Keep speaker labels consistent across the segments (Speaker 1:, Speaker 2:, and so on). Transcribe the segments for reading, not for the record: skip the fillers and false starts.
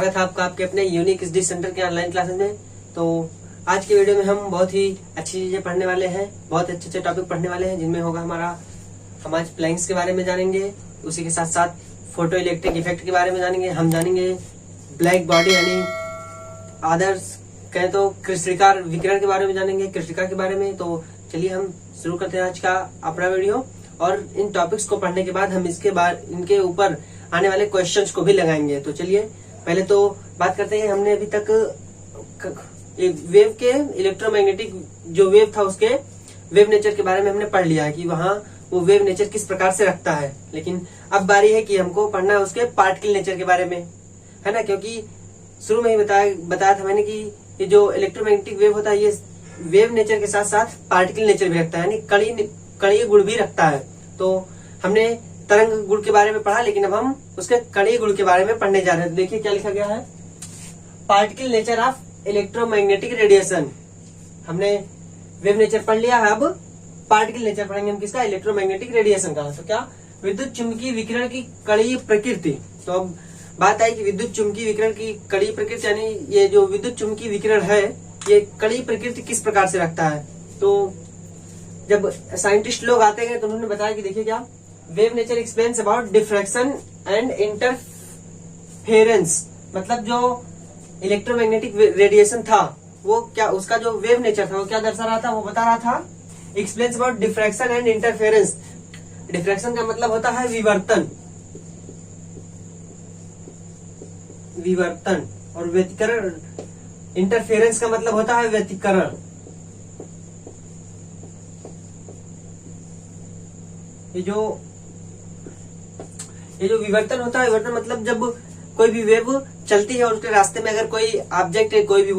Speaker 1: स्वागत है आपका आपके अपने यूनिक स्टडी सेंटर के ऑनलाइन क्लासेस में। तो आज के वीडियो में हम बहुत ही अच्छी चीजें पढ़ने वाले हैं, बहुत अच्छे अच्छे टॉपिक पढ़ने वाले हैं, जिनमें होगा हम आज प्लैंक्स के बारे में जानेंगे, उसी के साथ साथ फोटो इलेक्ट्रिक इफेक्ट के बारे में जानेंगे। हम जानेंगे ब्लैक बॉडी यानी आदर्श कहें तो कृष्णिकार विकिरण के बारे में जानेंगे, कृष्णिका के बारे में। तो चलिए हम शुरू करते हैं आज का अपना वीडियो, और इन टॉपिक्स को पढ़ने के बाद हम इनके ऊपर आने वाले क्वेश्चंस को भी लगाएंगे। तो चलिए पहले तो बात करते हैं। हमने अभी तक वेव के इलेक्ट्रोमैग्नेटिक जो वेव था उसके वेव नेचर के बारे में हमने पढ़ लिया है कि वहाँ वो वेव नेचर किस प्रकार से रखता है। लेकिन अब बारी है कि हमको पढ़ना है उसके पार्टिकल नेचर के बारे में, है ना। क्योंकि शुरू में ही बताया था मैंने कि ये जो इलेक्ट्रोमैग्नेटिक वेव होता है ये वेव नेचर के साथ साथ पार्टिकल नेचर भी रखता है, यानी कणीय गुण भी रखता है। तो हमने तरंग गुण के बारे में पढ़ा, लेकिन अब हम उसके कणीय गुण के बारे में पढ़ने जा रहे हैं। देखिए क्या लिखा गया है, particle nature of electromagnetic radiation. हमने वेव नेचर पढ़ लिया है, अब पार्टिकल नेचर पढ़ेंगे हम किसका, इलेक्ट्रोमैग्नेटिक रेडिएशन का। तो क्या, विद्युत चुंबकीय विकिरण की कणीय प्रकृति। तो अब बात आई कि विद्युत चुंबकीय विकिरण की कणीय प्रकृति, यानी ये जो विद्युत चुंबकीय विकिरण है ये कणीय प्रकृति किस प्रकार से रखता है। तो जब साइंटिस्ट लोग आते हैं तो उन्होंने बताया कि देखिए क्या, wave nature explains about diffraction and interference. मतलब जो इलेक्ट्रोमैग्नेटिक रेडिएशन था वो क्या, उसका जो वेव नेचर था वो क्या दर्शा रहा था, वो बता रहा था explains about diffraction and interference. Diffraction का मतलब होता है विवर्तन, और व्यतिकरण, इंटरफेरेंस का मतलब होता है व्यतिकरण। ये जो विवर्तन होता है, विवर्तन मतलब जब कोई भी वेव चलती है और उसके रास्ते में अगर कोई ऑब्जेक्ट है, कोई भी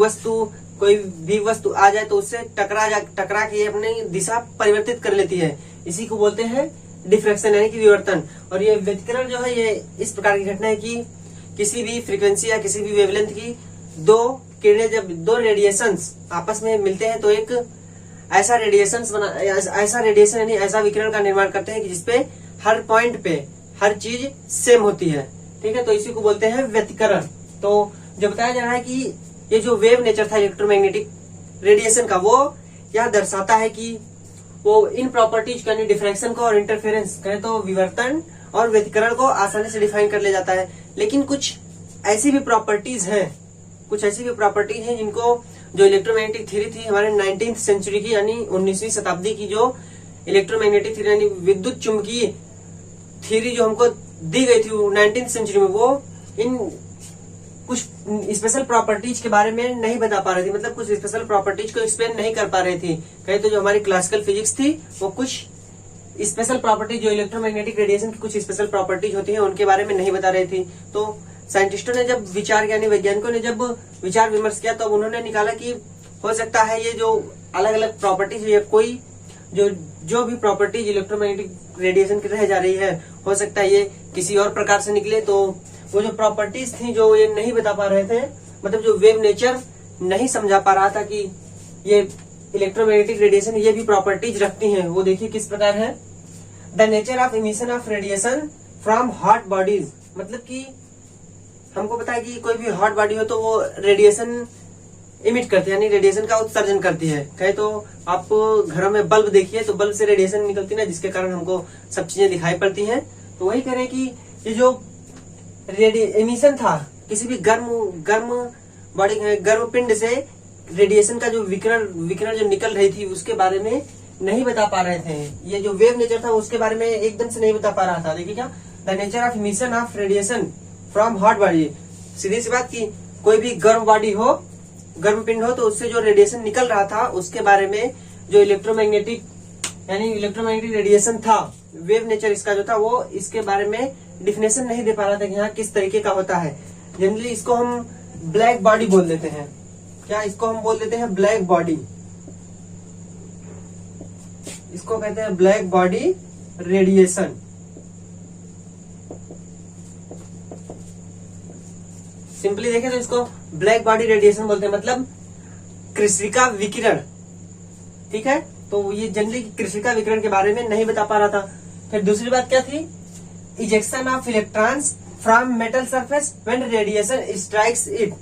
Speaker 1: वस्तु आ जाए तो उससे टकरा के अपनी दिशा परिवर्तित कर लेती है। इसी को बोलते हैं डिफ्रैक्शन यानी कि विवर्तन। और ये व्यतिकरण जो है ये इस प्रकार की घटना है कि किसी भी फ्रीक्वेंसी या किसी भी वेवलेंथ की दो किरणें, जब दो रेडिएशंस आपस में मिलते हैं तो एक ऐसा रेडिएशन यानी ऐसा विकिरण का निर्माण करते हैं कि जिसपे हर पॉइंट पे हर चीज सेम होती है, ठीक है। तो इसी को बोलते हैं व्यतिकरण। तो जो बताया जा रहा है कि ये जो वेव नेचर था इलेक्ट्रोमैग्नेटिक रेडिएशन का, वो यह दर्शाता है कि वो इन प्रॉपर्टीज यानी डिफ्रैक्शन को और इंटरफेरेंस कहें तो विवर्तन और व्यतिकरण को आसानी से डिफाइन कर ले जाता है। लेकिन कुछ ऐसी भी प्रॉपर्टीज हैं जिनको, जो इलेक्ट्रोमैग्नेटिक थ्योरी थी हमारे 19th सेंचुरी की यानी 19वीं शताब्दी की, जो इलेक्ट्रोमैग्नेटिक थ्योरी यानी विद्युत चुंबकीय थ्योरी जो हमको दी गई थी 19th सेंचुरी में, वो इन कुछ स्पेशल प्रॉपर्टीज के बारे में नहीं बता पा रही थी। मतलब कुछ स्पेशल प्रॉपर्टीज को एक्सप्लेन नहीं कर पा रही थी। कहीं तो जो हमारी क्लासिकल फिजिक्स थी वो कुछ स्पेशल प्रॉपर्टीज, जो इलेक्ट्रोमैग्नेटिक रेडिएशन की कुछ स्पेशल प्रॉपर्टीज होती है उनके बारे में नहीं बता रही थी। तो साइंटिस्टों ने जब वैज्ञानिकों ने जब विचार विमर्श किया तो उन्होंने निकाला कि हो सकता है ये जो अलग अलग प्रॉपर्टीज है, कोई जो भी प्रॉपर्टीज इलेक्ट्रोमैग्नेटिक रेडिएशन की रह जा रही है, हो सकता है ये किसी और प्रकार से निकले। तो वो जो प्रॉपर्टीज थी जो ये नहीं बता पा रहे थे, मतलब जो वेव नेचर नहीं समझा पा रहा था कि ये इलेक्ट्रोमैग्नेटिक रेडिएशन ये भी प्रॉपर्टीज रखती हैं, वो देखिए किस प्रकार है। The nature of emission of radiation from hot bodies. मतलब कि हमको पता है कि कोई भी हॉट बॉडी हो तो वो रेडिएशन इमिट करती है, यानी रेडिएशन का उत्सर्जन करती है। कहे तो आप घरों में बल्ब देखिए तो बल्ब से रेडिएशन निकलती है ना, जिसके कारण हमको सब चीजें दिखाई पड़ती हैं। तो वही करें कि ये जो एमिशन था किसी भी गर्म पिंड से रेडिएशन का जो विकिरण जो निकल रही थी उसके बारे में नहीं बता पा रहे थे। ये जो वेव नेचर था उसके बारे में एकदम से नहीं बता पा रहा था। देखिए क्या, the nature of emission of radiation from hot body. सीधी सी बात की कोई भी गर्म पिंड हो तो उससे जो रेडिएशन निकल रहा था उसके बारे में जो इलेक्ट्रोमैग्नेटिक रेडिएशन था, वेव नेचर इसका जो था वो इसके बारे में डिफिनेशन नहीं दे पा रहा था कि यहाँ किस तरीके का होता है। जनरली इसको हम ब्लैक बॉडी बोल देते हैं। क्या, इसको हम बोल देते हैं ब्लैक बॉडी, इसको कहते हैं ब्लैक बॉडी रेडिएशन। सिंपली देखें तो इसको ब्लैक बॉडी रेडिएशन बोलते हैं, मतलब कृष्णिका विकिरण, ठीक है। तो ये जनरली कृष्णिका विकिरण के बारे में नहीं बता पा रहा था। फिर दूसरी बात क्या थी, ejection of electrons from metal surface when radiation strikes it.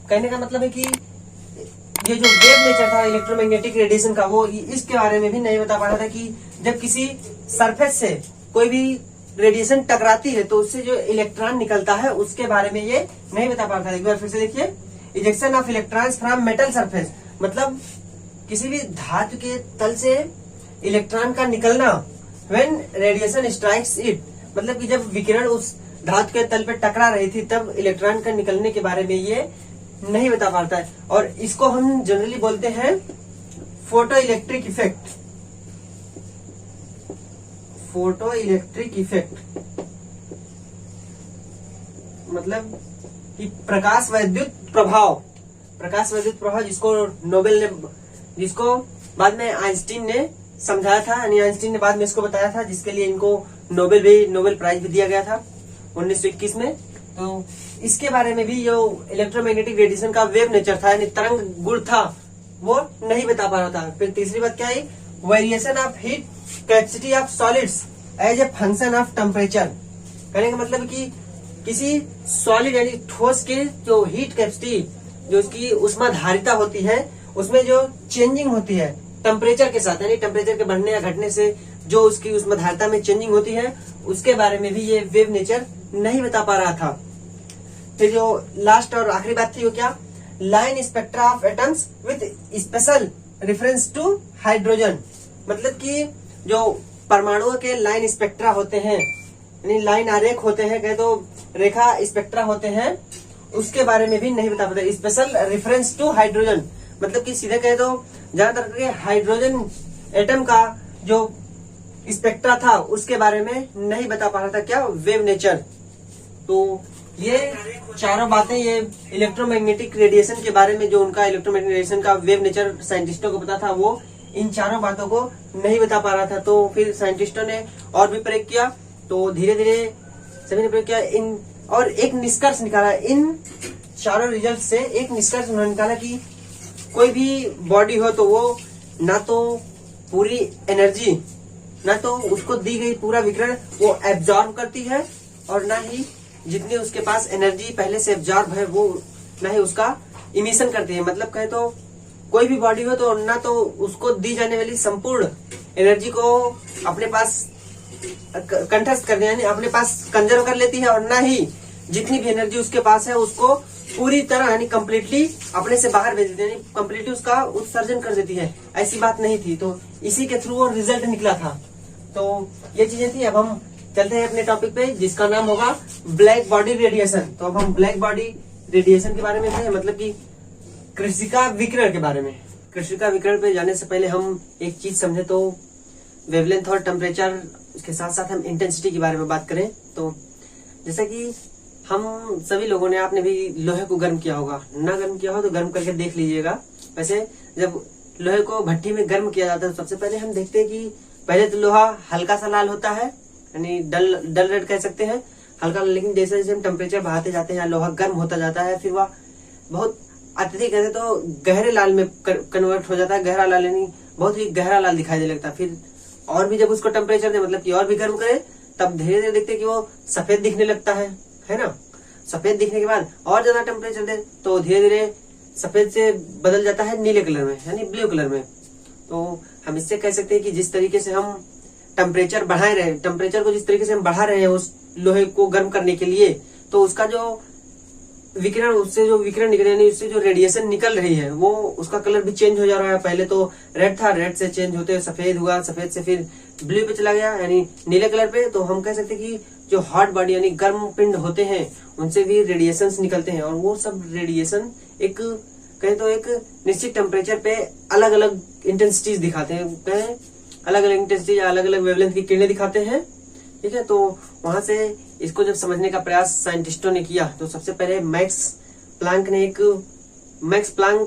Speaker 1: कहने का मतलब है कि ये जो वेव नेचर था इलेक्ट्रोमैग्नेटिक रेडिएशन का, वो इसके बारे में भी नहीं बता पा रहा था कि जब किसी सरफेस से कोई भी रेडिएशन टकराती है तो उससे जो इलेक्ट्रॉन निकलता है उसके बारे में ये नहीं बता पा रहा था। एक बार फिर से देखिए, ejection of electrons from metal surface, मतलब किसी भी धातु के तल से इलेक्ट्रॉन का निकलना। व्हेन रेडिएशन स्ट्राइक्स इट, मतलब कि जब विकिरण उस धातु के तल पे टकरा रही थी तब इलेक्ट्रॉन का निकलने के बारे में ये नहीं बता पाता है। और इसको हम जनरली बोलते हैं photo electric effect. Photo electric effect मतलब कि प्रकाश वैद्युत प्रभाव। प्रकाश वैद्युत प्रभाव जिसको नोबेल ने, जिसको बाद में आइंस्टीन ने समझाया था, यानी आइंस्टीन ने बाद में इसको बताया था, जिसके लिए इनको नोबेल प्राइज भी दिया गया था 1921 में। तो इसके बारे में भी जो इलेक्ट्रोमैग्नेटिक रेडिएशन का वेव नेचर था, यानी तरंग गुण था, वो नहीं बता पा रहा था। फिर तीसरी बात क्या है, variation of heat capacity of solids as a function of temperature. कहने का मतलब कि किसी सॉलिड यानी ठोस के जो हीट कैपेसिटी, जो उसकी उष्माधारिता होती है, उसमें जो चेंजिंग होती है टेम्परेचर के साथ, यानी टेम्परेचर के बढ़ने या घटने से जो उसकी उष्माधारिता में चेंजिंग होती है, उसके बारे में भी ये वेव नेचर नहीं बता पा रहा था। फिर जो लास्ट और आखिरी बात थी वो क्या, line spectra of atoms with special reference to hydrogen. मतलब कि जो परमाणुओं के लाइन स्पेक्ट्रा होते हैं, यानी लाइन आरेख होते हैं, कहे तो रेखा स्पेक्ट्रा होते हैं, उसके बारे में भी नहीं बता पाते। स्पेशल रेफरेंस टू हाइड्रोजन मतलब कि सीधे कहे तो ज्यादातर के हाइड्रोजन एटम का जो स्पेक्ट्रा था उसके बारे में नहीं बता पा रहा था क्या, वेव नेचर। तो ये चारों बातें ये इलेक्ट्रोमैग्नेटिक रेडिएशन के बारे में, जो उनका इलेक्ट्रोमैग्नेटिक रेडिएशन का वेव नेचर साइंटिस्टों को पता था, वो इन चारों बातों को नहीं बता पा रहा था। तो फिर साइंटिस्टों ने और भी प्रयोग किया, तो धीरे धीरे सभी ने प्रयोग किया इन, और एक निष्कर्ष निकाला। इन चारों रिजल्ट से एक निष्कर्ष उन्होंने निकाला कि कोई भी बॉडी हो तो वो ना तो पूरी एनर्जी, ना तो उसको दी गई पूरा विकिरण वो एब्जॉर्ब करती है, और ना ही जितनी उसके पास एनर्जी पहले से एब्जॉर्ब है वो ना ही उसका इमिशन करती है। मतलब कहे तो कोई भी बॉडी हो तो ना तो उसको दी जाने वाली संपूर्ण एनर्जी को अपने पास कंठस्थ कर, यानी अपने पास कंजर्व कर लेती है, और ना ही जितनी भी एनर्जी उसके पास है उसको पूरी तरह यानी कम्प्लीटली अपने से बाहर भेज देती है, यानी कम्प्लीटली उसका उत्सर्जन कर देती है। ऐसी बात नहीं थी, तो इसी के थ्रू वो रिजल्ट निकला था। तो ये चीजें थी। अब हम चलते हैं अपने टॉपिक पे, जिसका नाम होगा ब्लैक बॉडी रेडिएशन। तो अब हम ब्लैक बॉडी रेडिएशन के बारे में थे, मतलब कि कृष्णिका विकिरण के बारे में। कृष्णिका विकिरण पे जाने से पहले हम एक चीज समझे, तो वेवलेंथ और टेम्परेचर, इसके साथ साथ हम इंटेंसिटी के बारे में बात करें। तो जैसा कि हम सभी लोगों ने, आपने भी लोहे को गर्म किया होगा, ना गर्म किया हो तो गर्म करके देख लीजिएगा। वैसे जब लोहे को भट्टी में गर्म किया जाता है तो सबसे पहले हम देखते हैं कि पहले तो लोहा हल्का सा लाल होता है, यानी डल रेड कह सकते हैं, हल्का। लेकिन जैसे जैसे हम टेम्परेचर बढ़ाते जाते हैं, लोहा गर्म होता जाता है, फिर वह बहुत अत्यधिक कहते तो गहरे लाल में कन्वर्ट हो जाता है। गहरा लाल यानी बहुत ही गहरा लाल दिखाई देने लगता है। फिर और भी जब उसको टेम्परेचर दे, मतलब कि और भी गर्म करे, तब धीरे धीरे देखते हैं कि वो सफेद दिखने लगता है ना। सफेद दिखने के बाद और ज्यादा टेम्परेचर दे तो धीरे धीरे सफेद से बदल जाता है नीले कलर में, यानी ब्लू कलर में। तो हम इससे कह सकते हैं कि जिस तरीके से हम टेम्परेचर बढ़ा रहे हैं, टेम्परेचर को जिस तरीके से हम बढ़ा रहे हैं उस लोहे को गर्म करने के लिए, तो उसका जो विकिरण, उससे जो विकिरण निकल, यानी उससे जो रेडिएशन निकल रही है, वो उसका कलर भी चेंज हो जा रहा है। पहले तो रेड था, रेड से चेंज होते सफेद हुआ, सफेद से फिर ब्लू पे चला गया, यानी नीले कलर पे। तो हम कह सकते हैं कि जो हॉट बॉडी यानी गर्म पिंड होते हैं उनसे भी रेडिएशन निकलते हैं, और वो सब रेडिएशन एक कहे तो एक निश्चित टेम्परेचर पे अलग अलग इंटेंसिटीज दिखाते हैं, अलग अलग इंटेंसिटी या अलग अलग वेवलेंथ की किरणें दिखाते हैं। ठीक है, तो वहां से इसको जब समझने का प्रयास साइंटिस्टों ने किया, तो सबसे पहले मैक्स प्लांक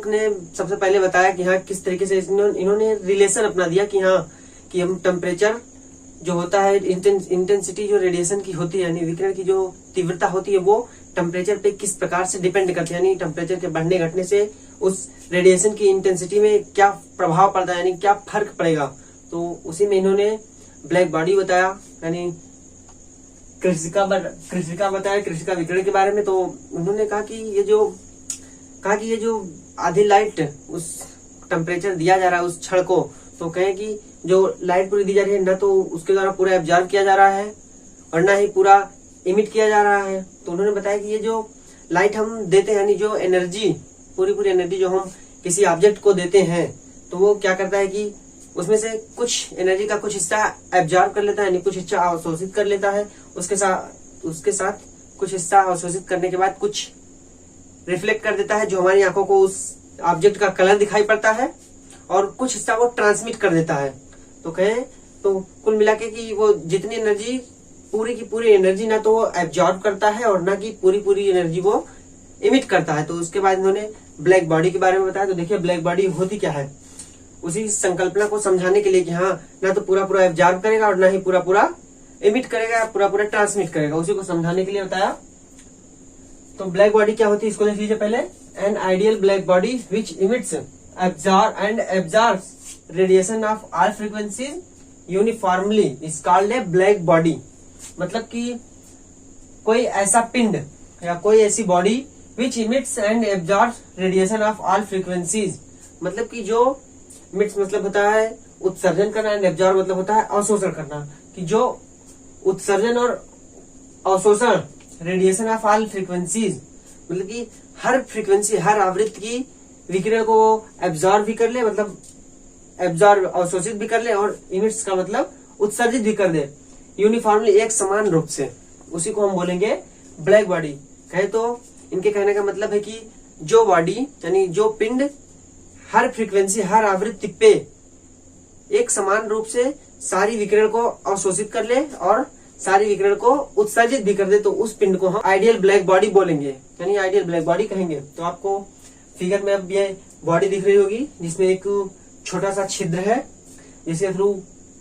Speaker 1: ने सबसे पहले बताया कि हाँ किस तरीके से इन्होंने रिलेशन अपना दिया कि हाँ कि हम टेम्परेचर जो होता है, इंटेंसिटी जो रेडिएशन की होती है, यानी विकिरण की जो तीव्रता होती है, वो टेम्परेचर पे किस प्रकार से डिपेंड करती है, यानी टेम्परेचर के बढ़ने घटने से उस रेडिएशन की इंटेंसिटी में क्या प्रभाव पड़ता है, यानी क्या फर्क पड़ेगा। तो उसी में इन्होंने ब्लैक बॉडी बताया, यानी कृषिका बताया कृषिका विकिरण के बारे में। तो उन्होंने कहा कि ये जो आधी लाइट उस टेम्परेचर दिया जा रहा है उस क्षण को, तो कहें कि जो लाइट पूरी दी जा रही है ना तो उसके द्वारा पूरा एब्जॉर्ब किया जा रहा है और ना ही पूरा इमिट किया जा रहा है। तो उन्होंने बताया कि ये जो लाइट हम देते हैं यानी जो एनर्जी पूरी एनर्जी जो हम किसी ऑब्जेक्ट को देते हैं तो वो क्या करता है कि उसमें से कुछ एनर्जी का कुछ हिस्सा एब्जॉर्ब कर लेता है, यानी कुछ हिस्सा अवशोषित कर लेता है। उसके साथ कुछ हिस्सा अवशोषित करने के बाद कुछ रिफ्लेक्ट कर देता है जो हमारी आंखों को उस ऑब्जेक्ट का कलर दिखाई पड़ता है, और कुछ हिस्सा वो ट्रांसमिट कर देता है। तो कहें तो कुल मिला के कि वो जितनी एनर्जी पूरी की पूरी एनर्जी ना तो वो एब्जॉर्ब करता है और ना कि पूरी एनर्जी वो इमिट करता है। तो उसके बाद इन्होंने ब्लैक बॉडी के बारे में बताया। तो देखिए ब्लैक बॉडी होती क्या है, उसी संकल्पना को समझाने के लिए कि हाँ ना तो पूरा एब्जॉर्ब करेगा और ना ही पूरा इमिट करेगा, पूरा ट्रांसमिट करेगा, उसी को समझाने के लिए बताया। तो ब्लैक बॉडी क्या होती है इसको देख लीजिए पहले। An ideal black body which emits absorbs radiation of all frequencies uniformly is called a black body. मतलब कि कोई ऐसा पिंड या कोई ऐसी body which emits and absorbs radiation of all frequencies, मतलब कि जो इमिट्स मतलब होता है उत्सर्जन करना, एंड एब्जॉर्ब मतलब होता है अवशोषण करना, कि जो उत्सर्जन और अवशोषण रेडिएशन ऑफ ऑल फ्रीक्वेंसीज मतलब कि हर फ्रीक्वेंसी हर आवृत्ति की विकिरण को एब्जॉर्ब भी कर ले, मतलब एब्जॉर्ब अवशोषित भी कर ले, और इमिट्स का मतलब उत्सर्जित भी कर दे यूनिफॉर्मली एक समान रूप से, उसी को हम बोलेंगे ब्लैक बॉडी। कहे तो इनके कहने का मतलब है कि जो बॉडी यानी जो पिंड हर फ्रीक्वेंसी हर आवृत्ति पे एक समान रूप से सारी विकिरण को अवशोषित कर ले और सारी विकिरण को उत्सर्जित भी कर दे, तो उस पिंड को हम आइडियल ब्लैक बॉडी बोलेंगे, यानी आइडियल ब्लैक बॉडी कहेंगे। तो आपको फिगर में अब ये बॉडी दिख रही होगी जिसमें एक छोटा सा छिद्र है जिसके थ्रू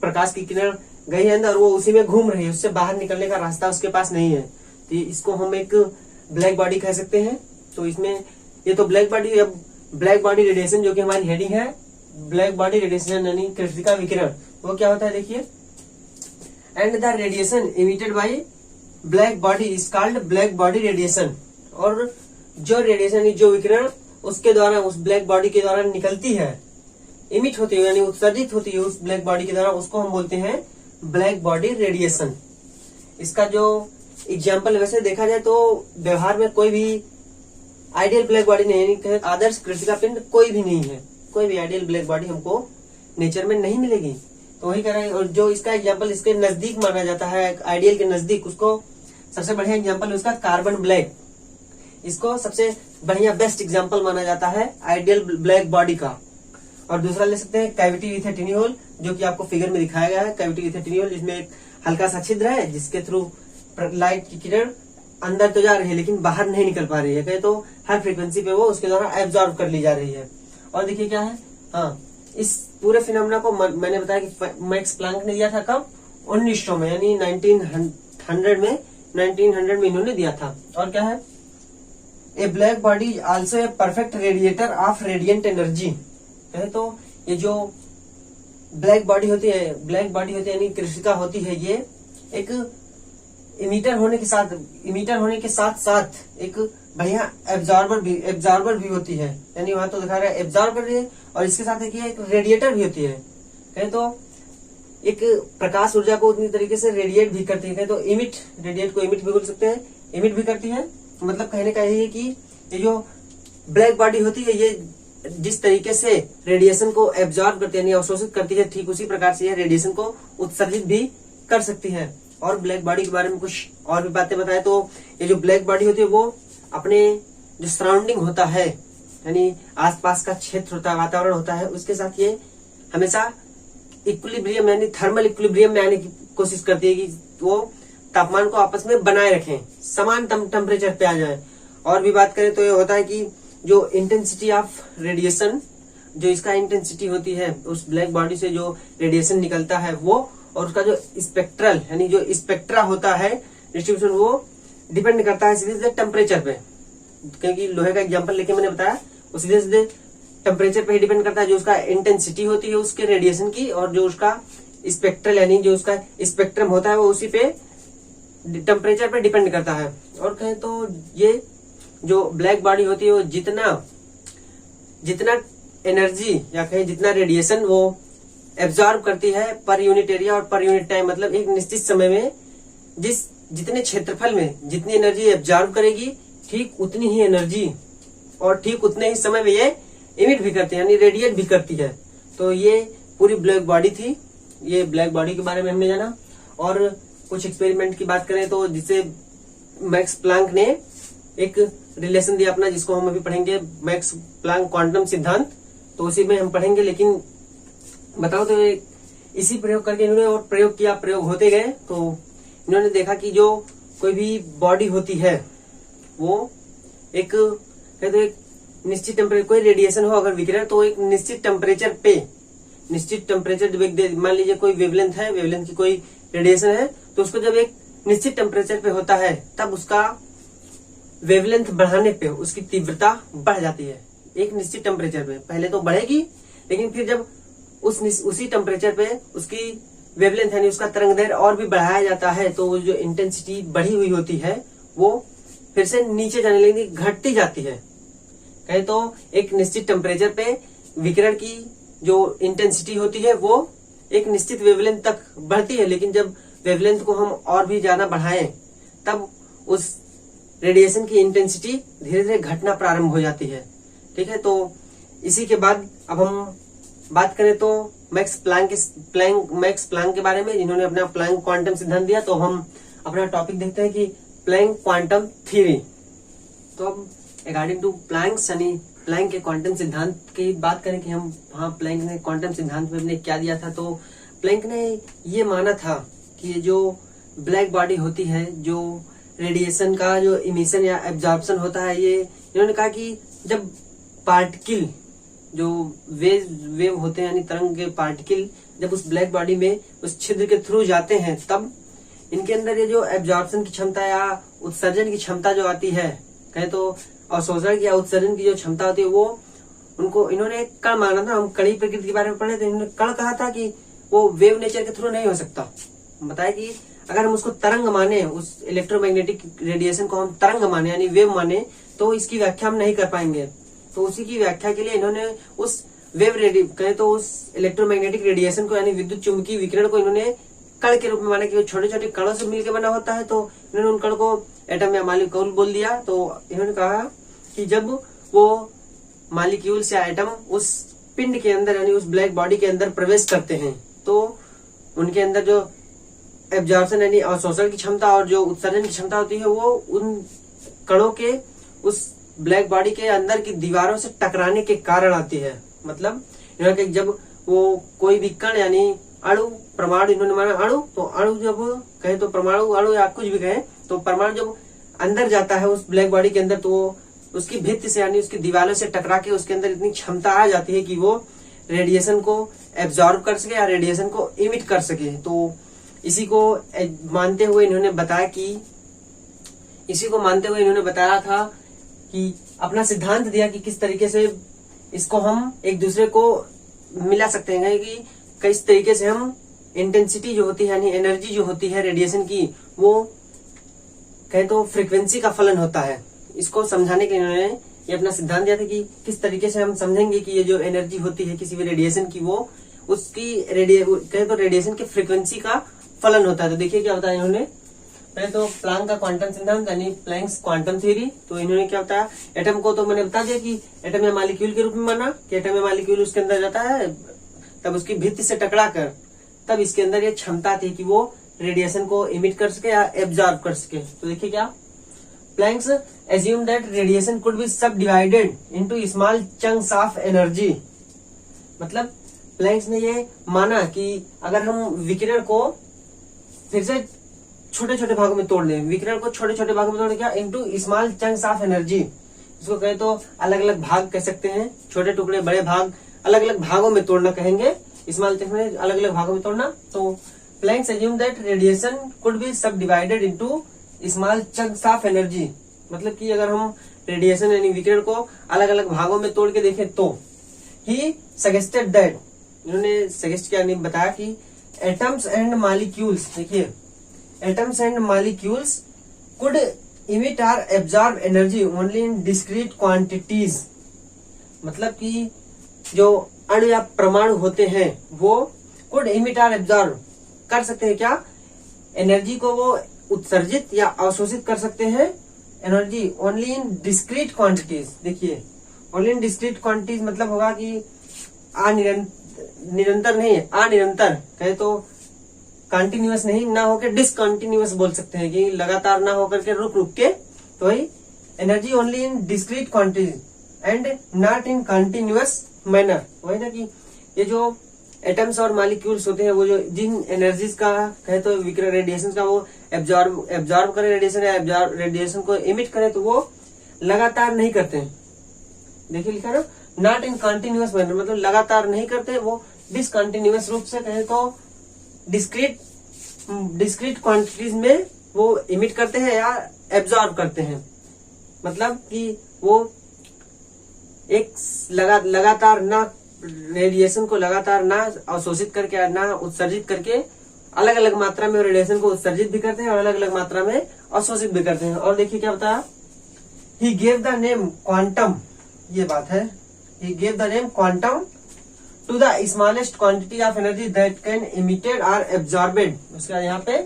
Speaker 1: प्रकाश की किरण गई है अंदर, वो उसी में घूम रही है, उससे बाहर निकलने का रास्ता उसके पास नहीं है। तो इसको हम एक ब्लैक बॉडी कह सकते हैं। तो इसमें ये तो ब्लैक बॉडी, अब ब्लैक बॉडी रेडिएशन जो कि हमारी हेडिंग है, ब्लैक बॉडी रेडिएशन यानी कृष्णिका विकिरण, वो क्या होता है देखिए। And the radiation emitted by black body is called black body radiation. और जो रेडिएशन जो विकिरण उसके द्वारा उस ब्लैक बॉडी के द्वारा निकलती है, इमिट होती है यानी उत्सर्जित होती है उस ब्लैक बॉडी के द्वारा, उसको हम बोलते हैं ब्लैक बॉडी रेडिएशन। इसका जो एग्जाम्पल वैसे देखा जाए तो व्यवहार में कोई भी आइडियल ब्लैक बॉडी नहीं है, आदर्श कृष्णिका पिंड कोई भी नहीं है, कोई भी आइडियल ब्लैक बॉडी हमको नेचर में नहीं मिलेगी। तो वही कह रहे हैं। और जो इसका एग्जाम्पल इसके नजदीक माना जाता है आइडियल के नजदीक, उसको सबसे बढ़िया एग्जाम्पल उसका कार्बन ब्लैक, इसको सबसे बढ़िया बेस्ट एग्जाम्पल माना जाता है आइडियल ब्लैक बॉडी का। और दूसरा ले सकते हैं cavity with a tiny hole, जो कि आपको फिगर में दिखाया गया है। Cavity with a tiny hole जिसमें एक हल्का सा छिद्र है जिसके थ्रू लाइट की किरण अंदर तो जा रही है लेकिन बाहर नहीं निकल पा रही है, कहे तो हर फ्रीक्वेंसी पे वो उसके द्वारा एब्जॉर्ब कर ली जा रही है। और देखिए क्या है, हाँ इस पूरे फिनोमेना को मैंने बताया कि मैक्स प्लैंक ने दिया था कब 1900 में, यानी 1900 में इन्होंने दिया था। और क्या है, a black body also a perfect radiator of radiant energy. कहे तो ये जो ब्लैक बॉडी होती है यानी कृष्णिका होती है, ये एक इमिटर होने के साथ साथ एक बढ़िया एब्जॉर्बर भी होती है, यानी वहां तो दिखा रहा है एब्जॉर्ब कर रही है, और इसके साथ एक रेडिएटर भी होती है। कहे तो एक प्रकाश ऊर्जा को उतनी तरीके से रेडिएट भी करती है, कहे तो रेडिएट को इमिट भी बोल सकते हैं, इमिट भी करती है। मतलब कहने का यही है कि ये जो ब्लैक बॉडी होती है ये जिस तरीके से रेडिएशन को एब्जॉर्ब करती है यानी अवशोषित करती है, ठीक उसी प्रकार से ये रेडिएशन को उत्सर्जित भी कर सकती है। और ब्लैक बॉडी के बारे में कुछ और भी बातें बताए तो ये जो ब्लैक बॉडी होती है वो अपने जो सराउंडिंग होता है यानी आसपास का क्षेत्र होता है, वातावरण होता है, उसके साथ ये हमेशा इक्विलिब्रियम यानी थर्मल इक्विलिब्रियम में आने की कोशिश करती है कि वो तापमान को आपस में बनाए रखें, समान टेम्परेचर पे आ जाए। और भी बात करें तो ये होता है कि जो इंटेंसिटी ऑफ रेडिएशन, जो इसका इंटेंसिटी होती है उस ब्लैक बॉडी से जो रेडिएशन निकलता है वो, और उसका जो स्पेक्ट्रल यानी जो स्पेक्ट्रा होता है डिस्ट्रीब्यूशन, वो डिपेंड करता है सीधे सीधे टेम्परेचर पे। क्योंकि लोहे का एग्जांपल लेके मैंने बताया वो सीधे सीधे टेम्परेचर पे ही डिपेंड करता है, जो उसका इंटेंसिटी होती है उसके रेडिएशन की, और जो उसका स्पेक्ट्रल यानी जो उसका स्पेक्ट्रम होता है वो उसी पे टेम्परेचर पे डिपेंड करता है। और कहें तो ये जो ब्लैक बॉडी होती है वो जितना एनर्जी या कहें जितना रेडिएशन वो एब्जॉर्ब करती है पर यूनिट एरिया और पर यूनिट टाइम, मतलब एक निश्चित समय में जितने क्षेत्रफल में जितनी एनर्जी एब्जॉर्ब करेगी, ठीक उतनी ही एनर्जी और ठीक उतने ही समय में ये इमिट भी करती है, यानी रेडिएट भी करती है। तो ये पूरी ब्लैक बॉडी थी। ये ब्लैक बॉडी के बारे में हमने जाना। और कुछ एक्सपेरिमेंट की बात करें तो जिसे मैक्स प्लांक ने एक रिलेशन दिया अपना, जिसको हम अभी पढ़ेंगे, मैक्स प्लांक क्वांटम सिद्धांत, तो उसी में हम पढ़ेंगे। लेकिन बताओ तो इसी प्रयोग करके इन्होंने और प्रयोग किया, प्रयोग होते गए तो इन्होंने देखा कि जो कोई भी बॉडी होती है वो एक निश्चित टेम्परेचर, कोई रेडिएशन हो अगर विकिरण, तो एक निश्चित टेम्परेचर जब एक मान लीजिए कोई वेवलेंथ है, वेवलेंथ की कोई रेडिएशन है, तो उसको जब एक निश्चित टेम्परेचर पे होता है तब उसका वेवलेंथ बढ़ाने पे उसकी तीव्रता बढ़ जाती है। एक निश्चित टेम्परेचर पे पहले तो बढ़ेगी, लेकिन फिर जब उसी टेम्परेचर पे उसकी वेवलेंथ यानी उसका तरंगदैर्घ्य और भी बढ़ाया जाता है, तो वो जो इंटेंसिटी बढ़ी हुई होती है वो फिर से नीचे जाने लगती, घटती जाती है। कहे तो एक निश्चित टेम्परेचर पे विकिरण की जो इंटेंसिटी होती है वो एक निश्चित वेवलेंथ तक बढ़ती है, लेकिन जब वेवलेंथ को हम और भी ज्यादा बढ़ाएं तब उस रेडिएशन की इंटेंसिटी धीरे धीरे घटना प्रारंभ हो जाती है। ठीक है, तो इसी के बाद अब हम बात करें तो मैक्स प्लैंक के बारे में, जिन्होंने अपना प्लैंक क्वांटम सिद्धांत दिया। तो हम अपना टॉपिक देखते हैं कि प्लैंक क्वांटम थ्योरी। तो अब अकॉर्डिंग टू प्लैंक के क्वांटम सिद्धांत की बात करें कि हम प्लैंक ने क्वांटम सिद्धांत में क्या दिया था, तो प्लैंक ने ये माना था कि ये जो ब्लैक बॉडी होती है, जो रेडिएशन का जो इमिशन या एब्जॉर्प्शन होता है, ये इन्होंने कहा कि जब पार्टिकल जो वेव होते हैं यानी तरंग के पार्टिकल जब उस ब्लैक बॉडी में उस छिद्र के थ्रू जाते हैं, तब इनके अंदर ये जो एब्जॉर्प्शन की क्षमता या उत्सर्जन की क्षमता जो आती है, कहे तो अवशोषण या उत्सर्जन की जो क्षमता होती है, वो उनको इन्होंने कण माना था। हम कणी प्रकृति के बारे में पढ़े थे, इन्होंने कण कहा था कि वो वेव नेचर के थ्रू नहीं हो सकता। बताया कि अगर हम उसको तरंग माने, उस इलेक्ट्रोमैग्नेटिक रेडिएशन को हम तरंग माने यानी वेव माने, तो इसकी व्याख्या हम नहीं कर पाएंगे। तो उसी की व्याख्या के लिए इन्होंने उस कहे तो उस इलेक्ट्रोमैग्नेटिक रेडिएशन को यानी विद्युत चुंबकीय विकिरण को इन्होंने कण के रूप में माना कि वो छोटे छोटे कणों से मिलकर बना होता है। तो इन्होंने उन कण को एटम या मॉलिक्यूल बोल दिया। तो इन्होंने कहा कि जब वो मॉलिक्यूल्स या एटम उस पिंड के अंदर यानी उस ब्लैक बॉडी के अंदर प्रवेश करते हैं, तो उनके अंदर जो एब्जॉर्प्शन यानी अवशोषण की क्षमता और जो उत्सर्जन की क्षमता होती है, वो उन कणों के उस ब्लैक बॉडी के अंदर की दीवारों से टकराने के कारण आती है। मतलब जब वो कोई भी कण यानी अणु, परमाणु, इन्होंने माना अणु, तो अणु जब कहे तो परमाणु, अणु या कुछ भी कहे, तो परमाणु जब अंदर जाता है उस ब्लैक बॉडी के अंदर, तो उसकी भित्ति से यानी उसकी दीवारों से टकरा के उसके अंदर इतनी क्षमता आ जाती है कि वो रेडिएशन को एब्जॉर्ब कर सके या रेडिएशन को इमिट कर सके। तो इसी को मानते हुए इन्होंने बताया था कि अपना सिद्धांत दिया कि किस तरीके से इसको हम एक दूसरे को मिला सकते हैं, कि किस तरीके से हम इंटेंसिटी जो होती है यानी एनर्जी जो होती है रेडिएशन की, वो कहे तो फ्रीक्वेंसी का फलन होता है। इसको समझाने के लिए इन्होंने ये अपना सिद्धांत दिया था कि किस तरीके से हम समझेंगे कि ये जो एनर्जी होती है किसी भी रेडिएशन की, वो उसकी कहे तो रेडिएशन की फ्रीक्वेंसी का फलन होता है। तो देखिए क्या बताया इन्होंने। पहले तो प्लांक का क्वांटम सिद्धांत यानी प्लैंक्स क्वांटम थ्योरी। तो इन्होंने क्या बताया, एटम को तो मैंने बता दिया कि एटम या मॉलिक्यूल के रूप में माना कि एटम या मॉलिक्यूल उसके अंदर जाता है, तब उसकी भित्ति से टकरा कर तब इसके अंदर ये क्षमता थी कि वो रेडिएशन को इमिट कर सके या एब्जॉर्ब कर सके। तो देखिए क्या, planks assumed that radiation could be subdivided into small chunks of energy। मतलब प्लैंक्स ने ये माना कि अगर हम विकिरण को फिर से छोटे छोटे भागों में तोड़ दें, विकिरण को छोटे छोटे भागों में तोड़ क्या, into small chunks of energy. इसको कहे तो अलग अलग भाग कह सकते हैं, छोटे टुकड़े बड़े भाग, अलग अलग भागों में तोड़ना कहेंगे, स्मॉल चंक्स में अलग अलग भागों में तोड़ना। तो Planck's assumed that radiation could be subdivided into small chunks of energy. मतलब कि अगर हम रेडिएशन यानी विकिरण को अलग अलग भागों में तोड़ के देखें, तो ही सजेस्टेड दैट, इन्होंने सजेस्ट किया, नहीं बताया कि एटम्स एंड मॉलिक्यूल्स, देखिए atoms and molecules could emit or absorb energy only in discrete quantities. मतलब कि जो अणु या परमाणु होते हैं वो कुड इमिट आर एब्जॉर्ब कर सकते हैं क्या, एनर्जी को वो उत्सर्जित या अवशोषित कर सकते हैं energy only in discrete quantities. देखिए ओनली इन डिस्क्रीट क्वांटिटीज मतलब होगा कि निरंतर नहीं है, अनिरंतर कहे तो कंटिन्यूअस नहीं, ना होकर डिसकंटिन्यूअस बोल सकते हैं कि लगातार ना होकर के रुक रुक के, तो वही energy only in discrete quantities and not in continuous manner. वही ना कि ये जो एटम्स और मॉलिक्यूल्स होते हैं वो जो जिन एनर्जीज का कहे तो विकिरण रेडिएशन का वो एब्जॉर्ब करे रेडिएशन या रेडिएशन को इमिट करे तो वो लगातार नहीं करते हैं। देखिए लिखा ना, नॉट इन कंटिन्यूअस मैनर मतलब लगातार नहीं करते, वो डिसकंटिन्यूअस रूप से कहे तो डिस्क्रीट क्वांटिटीज में वो इमिट करते हैं या एब्जॉर्ब करते हैं। मतलब कि वो एक लगातार ना रेडिएशन को लगातार ना अवशोषित करके ना उत्सर्जित करके अलग अलग मात्रा में रेडिएशन को उत्सर्जित भी करते हैं और अलग अलग मात्रा में अवशोषित भी करते हैं। और देखिए क्या बताया, ही गेव द नेम क्वांटम, ये बात है, he gave the name quantum to the smallest quantity of energy that can emitted or absorbed। उसके बाद यहाँ पे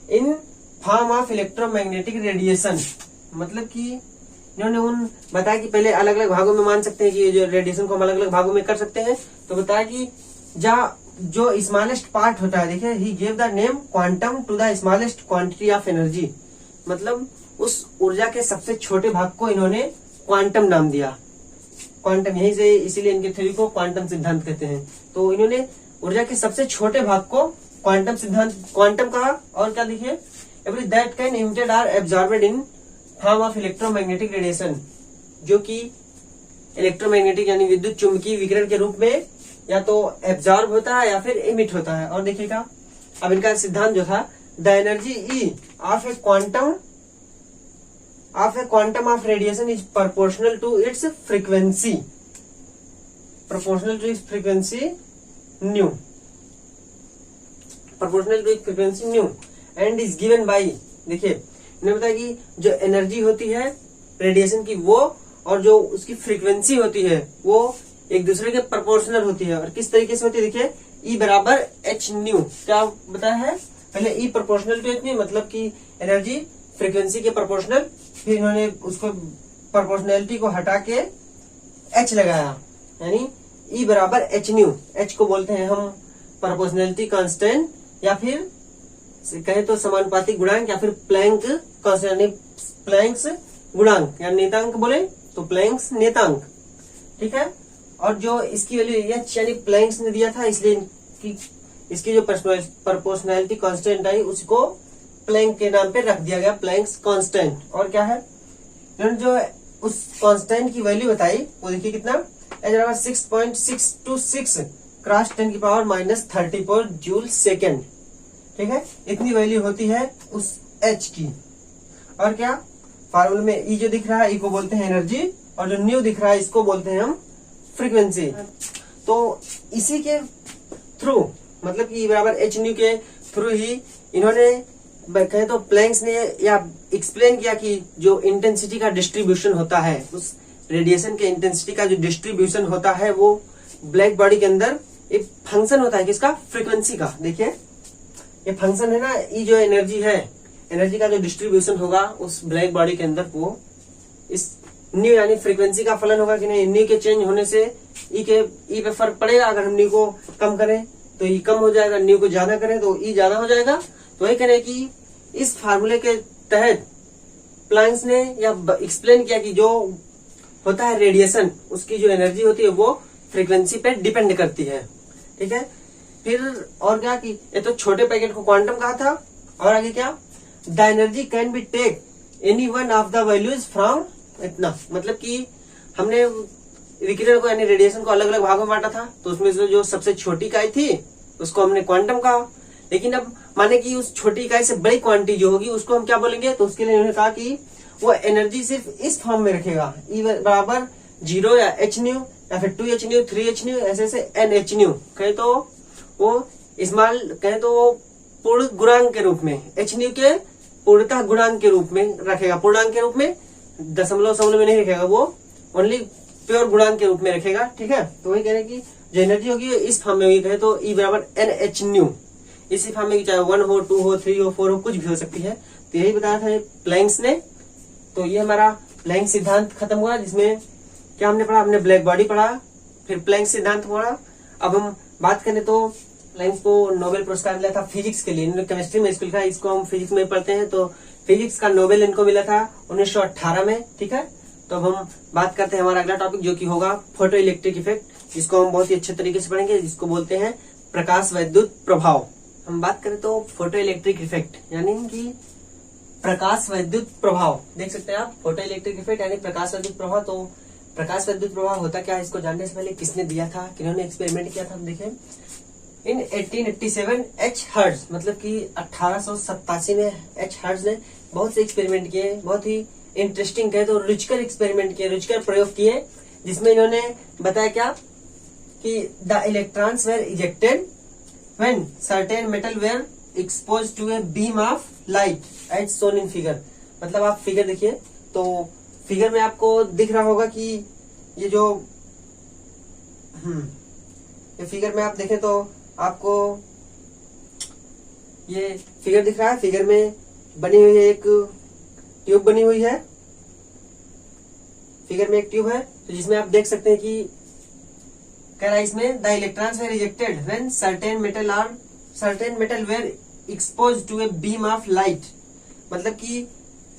Speaker 1: in form of electromagnetic radiation। मतलब कि इन्होंने उन बताया कि पहले अलग अलग भागों में मान सकते हैं कि ये जो रेडिएशन को हम अलग अलग भागों में कर सकते हैं, तो बताया कि जो स्मॉलेस्ट पार्ट होता है, देखिए he gave the name quantum to the smallest quantity of energy, मतलब उस ऊर्जा के सबसे छोटे भाग को इन्होंने क्वांटम नाम दिया। क्वांटम यहीं से, इसीलिए इनके थ्योरी को क्वांटम सिद्धांत कहते हैं। तो इन्होंने ऊर्जा के सबसे छोटे भाग को क्वांटम सिद्धांत क्वांटम कहा। और क्या देखिए, every that can emitted or absorbed in form of electromagnetic radiation, जो कि इलेक्ट्रोमैग्नेटिक यानी विद्युत चुंबकीय विकिरण के रूप में या तो एब्जॉर्ब होता है या फिर इमिट होता है। और देखिएगा अब इनका सिद्धांत जो था, the energy E of A quantum of radiation is proportional to its frequency, proportional to its frequency nu, proportional to its frequency nu and is given by। देखिए इन्होंने बताया कि जो एनर्जी होती है रेडिएशन की वो और जो उसकी फ्रीक्वेंसी होती है वो एक दूसरे के प्रोपोर्शनल होती है। और किस तरीके से होती है, देखिए E बराबर एच न्यू, क्या बताया है पहले, E proportional to h nu मतलब कि एनर्जी फ्रीक्वेंसी के प्रोपोर्शनल, फिर इन्होंने उसको प्रोपोर्शनैलिटी को हटा के H लगाया, यानी E बराबर एच न्यू। H को बोलते हैं हम प्रोपोर्शनैलिटी कांस्टेंट या फिर कहे तो समानुपातिक गुणांक या फिर प्लैंक कांस्टेंट, प्लैंक्स गुणांक या नेतांक बोले तो प्लैंक्स नेतांक, ठीक है। और जो इसकी वैल्यू H यानी प्लैंक्स ने दिया था, इसलिए इसकी जो प्रोपोर्शनैलिटी कांस्टेंट आई उसको प्लैंक के नाम पे रख दिया गया, प्लैंक्स कांस्टेंट। और क्या है, इन्होंने जो उस कांस्टेंट की वैल्यू बताई वो देखिए कितना, H बराबर 6.626 क्रॉस 10 की पावर -34 जूल सेकेंड, ठीक है। इतनी वैल्यू होती है उस H की। और क्या फार्मूले में E जो दिख रहा है, E को बोलते हैं एनर्जी, और जो न्यू दिख रहा है इसको बोलते हैं हम फ्रीक्वेंसी। तो इसी के थ्रू मतलब कि E बराबर एच न्यू के थ्रू ही इन्होंने कहे तो प्लैंक्स ने या एक्सप्लेन किया कि जो इंटेंसिटी का डिस्ट्रीब्यूशन होता है, उस रेडिएशन के इंटेंसिटी का जो डिस्ट्रीब्यूशन होता है वो ब्लैक बॉडी के अंदर एक फंक्शन होता है किसका, फ्रीक्वेंसी का। देखिए ये फंक्शन है ना, ये जो एनर्जी है, एनर्जी का जो डिस्ट्रीब्यूशन होगा उस ब्लैक बॉडी के अंदर वो इस न्यू यानी फ्रीक्वेंसी का फलन होगा कि नहीं। न्यू के चेंज होने से ई पे फर्क पड़ेगा। अगर हम न्यू को कम करें तो ई कम हो जाएगा, न्यू को ज्यादा करें तो ई ज्यादा हो जाएगा। तो वही करें कि इस फार्मूले के तहत प्लैंक्स ने या एक्सप्लेन किया कि जो होता है रेडिएशन, उसकी जो एनर्जी होती है वो फ्रीक्वेंसी पे डिपेंड करती है, ठीक है। फिर और क्या कि ये तो छोटे पैकेट को क्वांटम कहा था। और आगे क्या, the energy can be take any one of the values from इतना, मतलब कि हमने विकिरण को यानी रेडिएशन को अलग अलग भागों में बांटा था, तो उसमें से जो सबसे छोटी इकाई थी उसको हमने क्वांटम कहा। लेकिन अब माने कि उस छोटी इकाई से बड़ी क्वांटिटी जो होगी उसको हम क्या बोलेंगे, तो उसके लिए उन्होंने कहा कि वो एनर्जी सिर्फ इस फॉर्म में रखेगा, E बराबर 0 या एच न्यू या फिर 2 एच न्यू 3 एच न्यू ऐसे NH न्यू। कहे तो वो स्मॉल, कहे तो वो पूर्ण गुणांक के रूप में, एच न्यू के पूर्णतः गुणांक के रूप में रखेगा, पूर्णांक के रूप में, दशमलव में नहीं रखेगा, वो ओनली प्योर गुणांक के रूप में रखेगा। ठीक है, तो वही कह रहे हैं कि जो एनर्जी होगी इस फॉर्म में होगी, कहे तो E बराबर एन एच न्यू, इसी फॉर्म में, चाहे 1 हो, 2 हो, 3 हो, 4 हो, कुछ भी हो सकती है। तो यही बताया था प्लैंक्स ने। तो ये हमारा प्लैंक सिद्धांत खत्म हुआ, जिसमें क्या हमने पढ़ा, हमने ब्लैक बॉडी पढ़ा, फिर प्लैंक सिद्धांत पढ़ा। अब हम बात करें तो प्लैंक को नोबेल पुरस्कार मिला था फिजिक्स के लिए, इन्होंने केमिस्ट्री में स्कूल का, इसको हम फिजिक्स में पढ़ते हैं। तो फिजिक्स का नोबेल इनको मिला था 1918 में। ठीक है, तो अब हम बात करते हैं हमारा अगला टॉपिक, जो कि होगा फोटो इलेक्ट्रिक इफेक्ट, जिसको हम बहुत ही अच्छे तरीके से पढ़ेंगे, जिसको बोलते हैं प्रकाश वैद्युत प्रभाव। हम बात करें तो फोटो इलेक्ट्रिक इफेक्ट यानी कि प्रकाश वैद्युत प्रभाव, देख सकते हैं आप, फोटो इलेक्ट्रिक इफेक्ट यानी प्रकाश वैद्युत प्रभाव। तो प्रकाश वैद्युत प्रभाव होता क्या है, इसको जानने से पहले किसने दिया था, किन्होंने एक्सपेरिमेंट किया था, हम देखें। इन 1887 एच हर्ट्ज, मतलब कि 1887 में एच हर्ट्ज ने बहुत से एक्सपेरिमेंट किए, बहुत ही इंटरेस्टिंग कहे तो रुचिकर एक्सपेरिमेंट किए, रुचिकर प्रयोग किए, जिसमें इन्होंने बताया क्या कि the electrons were ejected when certain metal were expose to a beam of light as shown in figure. मतलब आप फिगर देखिए, तो फिगर में आपको दिख रहा होगा कि ये जो ये फिगर में आप देखें तो आपको ये फिगर दिख रहा है, फिगर में बनी हुई है एक ट्यूब बनी हुई है, फिगर में एक ट्यूब है, तो जिसमें आप देख सकते हैं कि कह रहा है इसमें the electrons were rejected when certain metal were expose to a beam of light. मतलब कि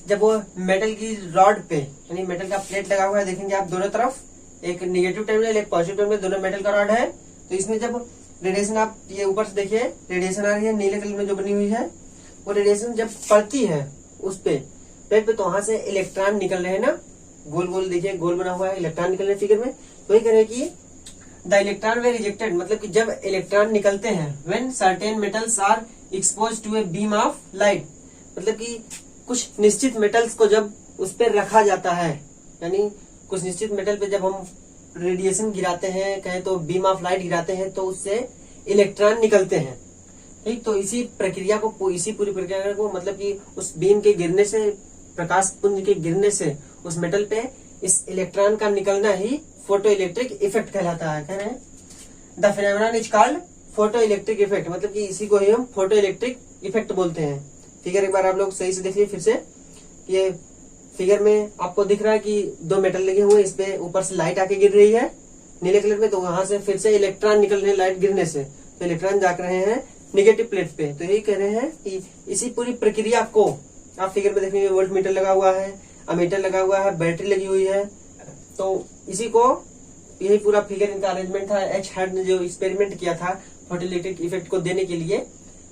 Speaker 1: जब वो मेटल की रॉड पे, यानी मेटल का प्लेट लगा हुआ है, देखेंगे आप दोनों तरफ, एक निगेटिव टर्मिनल एक पॉजिटिव टर्मिनल, दोनों मेटल का रॉड है। तो इसमें जब रेडिएशन, आप ये ऊपर से देखिए रेडिएशन आ रही है नीले कलर में जो बनी हुई है, वो रेडिएशन जब पड़ती है उस पे प्लेट पे, तो वहां से इलेक्ट्रॉन निकल रहे हैं ना, गोल गोल देखिए, गोल बना हुआ है, इलेक्ट्रॉन निकल रहे हैं फिगर में। तो वही कह रहे हैं कि द इलेक्ट्रॉन वेर रिजेक्टेड, मतलब कि जब इलेक्ट्रॉन निकलते हैं, when certain metals are expose to a beam of light, मतलब कि कुछ निश्चित मेटल्स को जब उस पर रखा जाता है, यानी कुछ निश्चित मेटल पे जब हम रेडिएशन गिराते हैं, कहें तो बीम ऑफ लाइट गिराते हैं, तो उससे इलेक्ट्रॉन निकलते हैं। ठीक, तो इसी प्रक्रिया को, इसी पूरी प्रक्रिया को, मतलब कि उस बीम के गिरने से, प्रकाश पुंज के गिरने से उस मेटल पे इस इलेक्ट्रॉन का निकलना ही फोटो इलेक्ट्रिक इफेक्ट कहलाता है। कह रहे हैं the phenomenon is called photo electric effect, मतलब कि इसी को ही हम फोटो इलेक्ट्रिक इफेक्ट बोलते हैं। फिगर एक बार आप लोग सही से देखिए फिर से, ये फिगर में आपको दिख रहा है कि दो मेटल लगे हुए, इस पे ऊपर से लाइट आके गिर रही है नीले कलर में, तो वहां से फिर से इलेक्ट्रॉन निकल रहे हैं लाइट गिरने से, तो इलेक्ट्रॉन जाकर रहे हैं निगेटिव प्लेट पे। तो यही कह रहे हैं कि इसी पूरी प्रक्रिया को आप फिगर में देखेंगे, वोल्ट मीटर लगा हुआ है, अमीटर लगा हुआ है, बैटरी लगी हुई है, तो इसी को, यही पूरा फिगर इनका अरेंजमेंट था। एच हर्ट्ज ने जो एक्सपेरिमेंट किया था फोटो इलेक्ट्रिक इफेक्ट को देने के लिए,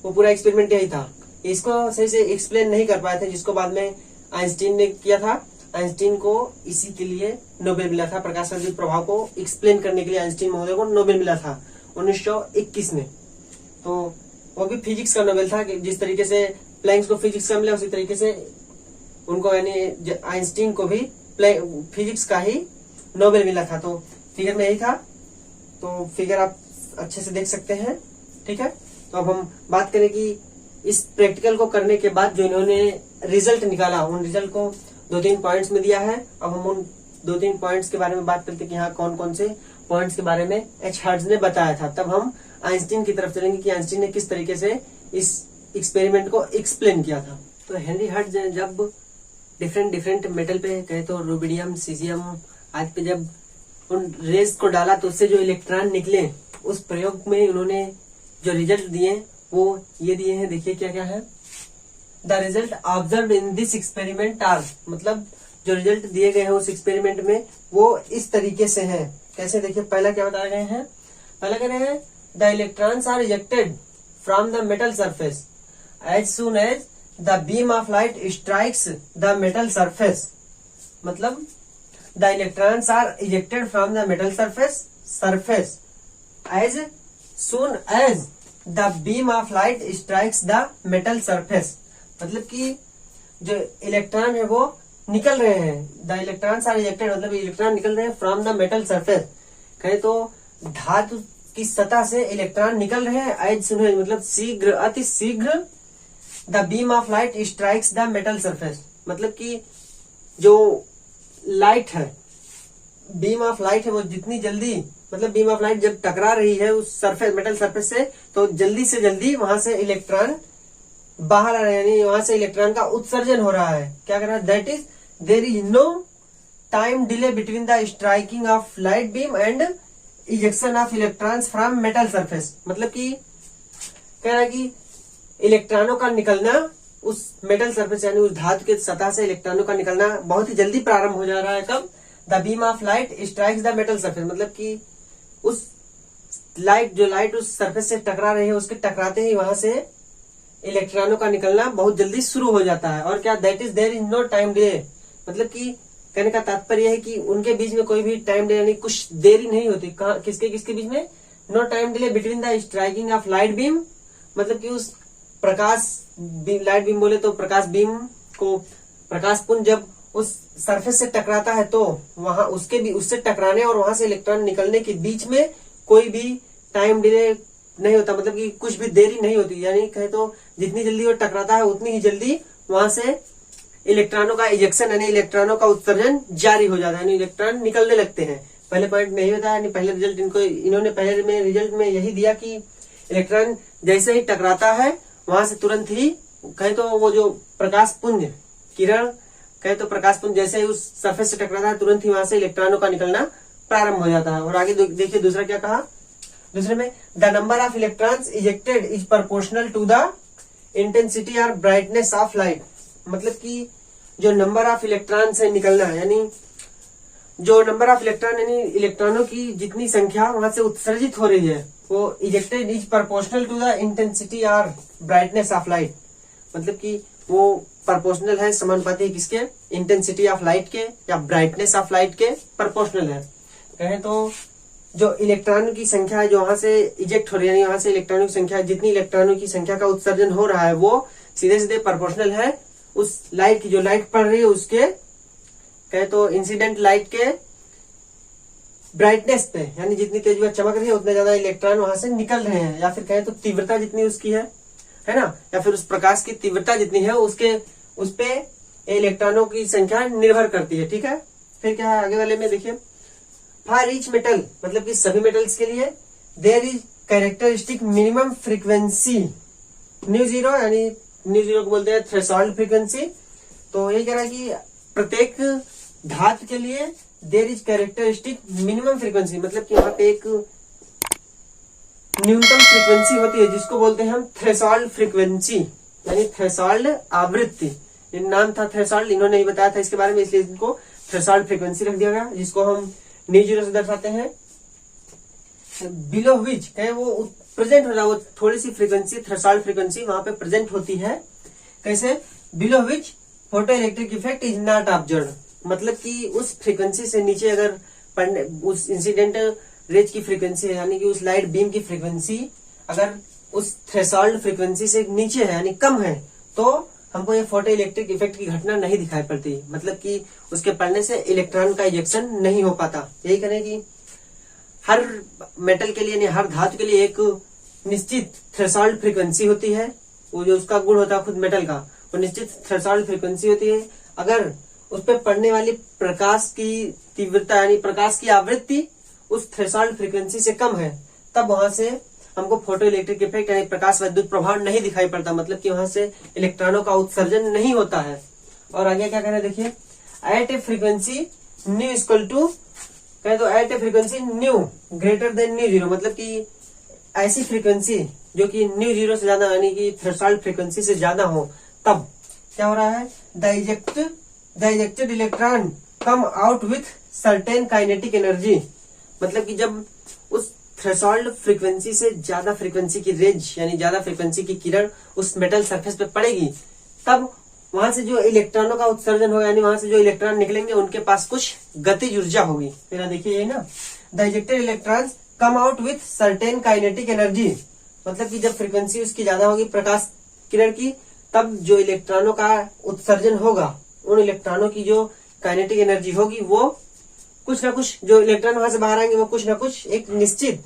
Speaker 1: वो पूरा एक्सपेरिमेंट यही था। इसको सही से एक्सप्लेन नहीं कर पाए थे, जिसको बाद में आइंस्टीन ने किया था। आइंस्टीन को इसी के लिए नोबेल मिला था, प्रकाश वैद्युत प्रभाव को एक्सप्लेन करने के लिए आइंस्टीन महोदय को नोबेल मिला था 1921 में। तो वो भी फिजिक्स का नोबेल था, कि जिस तरीके से प्लैंक्स को फिजिक्स का मिला, उसी तरीके से उनको, यानी आइंस्टीन को भी फिजिक्स का ही नोबेल मिला था। तो फिगर में यही था, तो फिगर आप अच्छे से देख सकते हैं। ठीक है, तो अब हम बात करें कि इस प्रैक्टिकल को करने के बाद जो इन्होंने रिजल्ट निकाला, उन रिजल्ट को 2-3 पॉइंट्स में दिया है। अब हम उन 2-3 पॉइंट्स के बारे में बात करते हैं कि यहाँ कौन कौन से पॉइंट्स के बारे में एच हर्ट्ज ने बताया था। तब हम आइंस्टीन की तरफ चलेंगे कि आइंस्टीन ने किस तरीके से इस एक्सपेरिमेंट को एक्सप्लेन किया था। तो हेनरी हर्ट्ज ने जब डिफरेंट मेटल पे, कहे तो रूबिडियम, सीजियम आदि पे जब उन रेज को डाला, तो उससे जो इलेक्ट्रॉन निकले, उस प्रयोग में उन्होंने जो रिजल्ट दिए वो ये दिए हैं। देखिए क्या क्या है। The result observe in this experiment are, मतलब जो रिजल्ट दिए गए हैं उस एक्सपेरिमेंट में, वो इस तरीके से है। कैसे, देखिए पहला क्या बताए गए हैं। पहला कह रहे हैं the electrons are rejected from the metal surface as soon as the beam of light strikes the metal surface. मतलब the electrons are ejected from the metal surface as soon as the beam of light strikes the metal surface. मतलब कि जो electron है वो निकल रहे हैं, the electrons are ejected, मतलब इलेक्ट्रॉन निकल रहे हैं फ्रॉम द मेटल सरफेस। कहे तो धातु की सतह से इलेक्ट्रॉन निकल रहे हैं एज सुन मतलब शीघ्र, अति शीघ्र the beam of light strikes the metal surface. मतलब कि जो लाइट है, बीम ऑफ लाइट है, वो जितनी जल्दी मतलब बीम ऑफ लाइट जब टकरा रही है उस सरफेस मेटल सरफेस से, तो जल्दी से जल्दी वहां से इलेक्ट्रॉन बाहर आ रहे हैं, यानी वहां से इलेक्ट्रॉन का उत्सर्जन हो रहा है। क्या कर रहा है? That is there is no time delay between the striking of light beam and ejection of electrons from metal surface. मतलब कि कह रहा है कि इलेक्ट्रॉनों का निकलना उस मेटल सरफेस यानी उस धातु के सतह से इलेक्ट्रॉनों का निकलना बहुत ही जल्दी प्रारंभ हो जा रहा है। कब? The beam of light strikes the metal surface. मतलब कि उस लाइट उस सरफेस से टकरा रही है, उसके टकराते ही वहां से इलेक्ट्रॉनों का निकलना बहुत जल्दी शुरू हो जाता है। और क्या? That is there is no time delay. मतलब कि कहने का तात्पर्य है कि उनके बीच में कोई भी टाइम डिले यानी कुछ देरी नहीं होती। किसके किसके बीच में? No time delay between the striking of light beam. मतलब कि उस प्रकाश लाइट बीम बोले तो प्रकाश बीम को प्रकाश पुंज जब उस सरफेस से टकराता है तो वहां उससे टकराने और वहां से इलेक्ट्रॉन निकलने के बीच में कोई भी टाइम डिले नहीं होता। मतलब कि कुछ भी देरी नहीं होती। यानी कहे तो जितनी जल्दी वो टकराता है उतनी ही जल्दी वहां से इलेक्ट्रॉनों का इजेक्शन यानी इलेक्ट्रॉनों का उत्सर्जन जारी हो जाता है, यानी इलेक्ट्रॉन निकलने लगते हैं। पहले पॉइंट में यही होता है, पहले रिजल्ट इन्होंने पहले में रिजल्ट में यही दिया कि इलेक्ट्रॉन जैसे ही टकराता है वहां से तुरंत ही कहे तो वो जो प्रकाश पुंज किरण कहे तो प्रकाश पुंज जैसे ही उस सरफेस से टकराता है तुरंत ही वहां से इलेक्ट्रॉनों का निकलना प्रारंभ हो जाता है। और आगे देखिए दूसरा क्या कहा, दूसरे में the number of electrons ejected is proportional to the intensity और ब्राइटनेस ऑफ लाइट। मतलब कि जो नंबर ऑफ इलेक्ट्रॉन्स है निकलना है, यानी जो नंबर ऑफ इलेक्ट्रॉन यानी इलेक्ट्रॉनों की जितनी संख्या वहां से उत्सर्जित हो रही है वो ejected is proportional to the intensity और ब्राइटनेस ऑफ लाइट। मतलब कि वो प्रोपोर्शनल है, समानुपाती किसके? इंटेंसिटी ऑफ लाइट के या ब्राइटनेस ऑफ लाइट के प्रोपोर्शनल है। कहें तो जो इलेक्ट्रॉनों की संख्या है जो वहां से इजेक्ट हो रही है, यानी वहां से इलेक्ट्रॉनों की संख्या जितनी इलेक्ट्रॉनों की संख्या का उत्सर्जन हो रहा है वो सीधे सीधे प्रोपोर्शनल है उस लाइट की जो लाइट पड़ रही है उसके कहे तो इंसिडेंट लाइट के ब्राइटनेस पे, यानी जितनी तेज वह चमक रही है उतने ज्यादा इलेक्ट्रॉन वहां से निकल रहे हैं। या फिर कहे तो तीव्रता जितनी उसकी है ना, या फिर उस प्रकाश की तीव्रता जितनी है उस पे इलेक्ट्रॉनों की संख्या निर्भर करती है। ठीक है, फिर क्या है आगे वाले में देखिए, फॉर ईच मेटल मतलब कि सभी मेटल्स के लिए there is characteristic minimum frequency nu zero, यानी न्यू जीरो को बोलते हैं थ्रेशोल्ड फ्रीक्वेंसी। तो ये कह रहा है कि प्रत्येक धातु के लिए there is characteristic minimum frequency, मतलब कि वहां पे एक न्यूनतम फ्रीक्वेंसी होती है जिसको बोलते हैं हम थ्रेशोल्ड फ्रीक्वेंसी, यानी थ्रेशोल्ड आवृत्ति। नाम था थ्रेशोल्ड, इन्होंने ही बताया था इसके बारे में, इसलिए इनको थ्रेशोल्ड फ्रीक्वेंसी रख दिया गया, जिसको हम न्यू जीरो से दर्शाते हैं। बिलो विच कहे वो प्रेजेंट हो रहा है, वो थोड़ी सी फ्रीक्वेंसी थ्रेशोल्ड फ्रीक्वेंसी वहां पे प्रेजेंट होती है। कैसे? Below which photo electric effect is not observe, मतलब कि उस फ्रीक्वेंसी से नीचे अगर उस इंसिडेंट रेज की फ्रीक्वेंसी है, यानी कि उस लाइट बीम की फ्रीक्वेंसी अगर उस थ्रेशोल्ड फ्रीक्वेंसी से नीचे है यानी कम है तो हमको ये फोटो इलेक्ट्रिक इफेक्ट की घटना नहीं दिखाई पड़ती, मतलब कि उसके पड़ने से इलेक्ट्रॉन का इजेक्शन नहीं हो पाता। यही करें कि हर मेटल के लिए यानी हर धातु के लिए एक निश्चित थ्रेशोल्ड फ्रीक्वेंसी होती है, वो जो उसका गुण होता है खुद मेटल का, वो निश्चित थ्रेशोल्ड फ्रीक्वेंसी होती है। अगर उस पर पड़ने वाली प्रकाश की तीव्रता यानी प्रकाश की आवृत्ति उस थ्रेशोल्ड फ्रीक्वेंसी से कम है तब वहां से हमको फोटो इलेक्ट्रिक इफेक्ट यानी प्रकाश विद्युत प्रभाव नहीं दिखाई पड़ता, मतलब कि वहां से इलेक्ट्रॉनों का उत्सर्जन नहीं होता है। और आगे क्या कहना है देखिए, at a frequency nu equal to कहे तो at a frequency nu greater than nu zero, मतलब कि ऐसी फ्रीक्वेंसी जो कि न्यू जीरो से ज्यादा यानी कि थ्रेशोल्ड फ्रीक्वेंसी से ज्यादा हो तब क्या हो रहा है, the ejected electron come out with certain kinetic energy, मतलब कि जब उस थ्रेशोल्ड फ्रीक्वेंसी से ज्यादा फ्रीक्वेंसी की रेज यानी ज्यादा फ्रीक्वेंसी की किरण उस मेटल सरफेस पे पड़ेगी तब वहां से जो इलेक्ट्रॉनों का उत्सर्जन होगा यानी वहां से जो इलेक्ट्रॉन निकलेंगे उनके पास कुछ गतिज ऊर्जा होगी। मेरा देखिए ये ना, the ejected electrons come out with certain kinetic energy, मतलब कि जब फ्रीक्वेंसी उसकी ज्यादा होगी प्रकाश किरण की तब जो इलेक्ट्रॉनों का उत्सर्जन होगा उन इलेक्ट्रॉनों की जो काइनेटिक एनर्जी होगी वो कुछ ना कुछ जो इलेक्ट्रॉन वहां से बाहर आएंगे वो कुछ ना कुछ एक निश्चित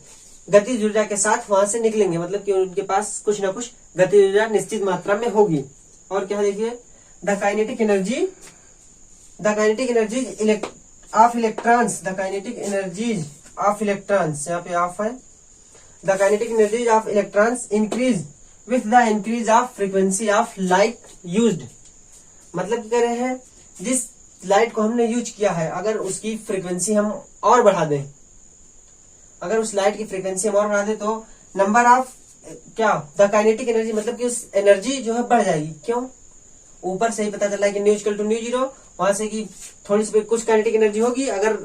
Speaker 1: गतिज ऊर्जा के साथ वहां से निकलेंगे, मतलब कि उनके पास कुछ ना कुछ गतिज ऊर्जा निश्चित मात्रा में होगी। और क्या देखिए, the kinetic energies of electrons, the kinetic energies of electrons, यहाँ पे ऑफ है, the kinetic energies of electrons increase with the increase of frequency of light used. मतलब कह रहे हैं जिस लाइट को हमने यूज किया है, अगर उसकी फ्रीक्वेंसी हम और बढ़ा दें, अगर उस लाइट की फ्रीक्वेंसी हम और बढ़ा दें तो नंबर ऑफ क्या, द काइनेटिक एनर्जी, मतलब कि उस एनर्जी जो है बढ़ जाएगी। क्यों? ऊपर से ही पता चला है कि nu equal to nu zero, वहां से कि थोड़ी सी कुछ काइनेटिक एनर्जी होगी, अगर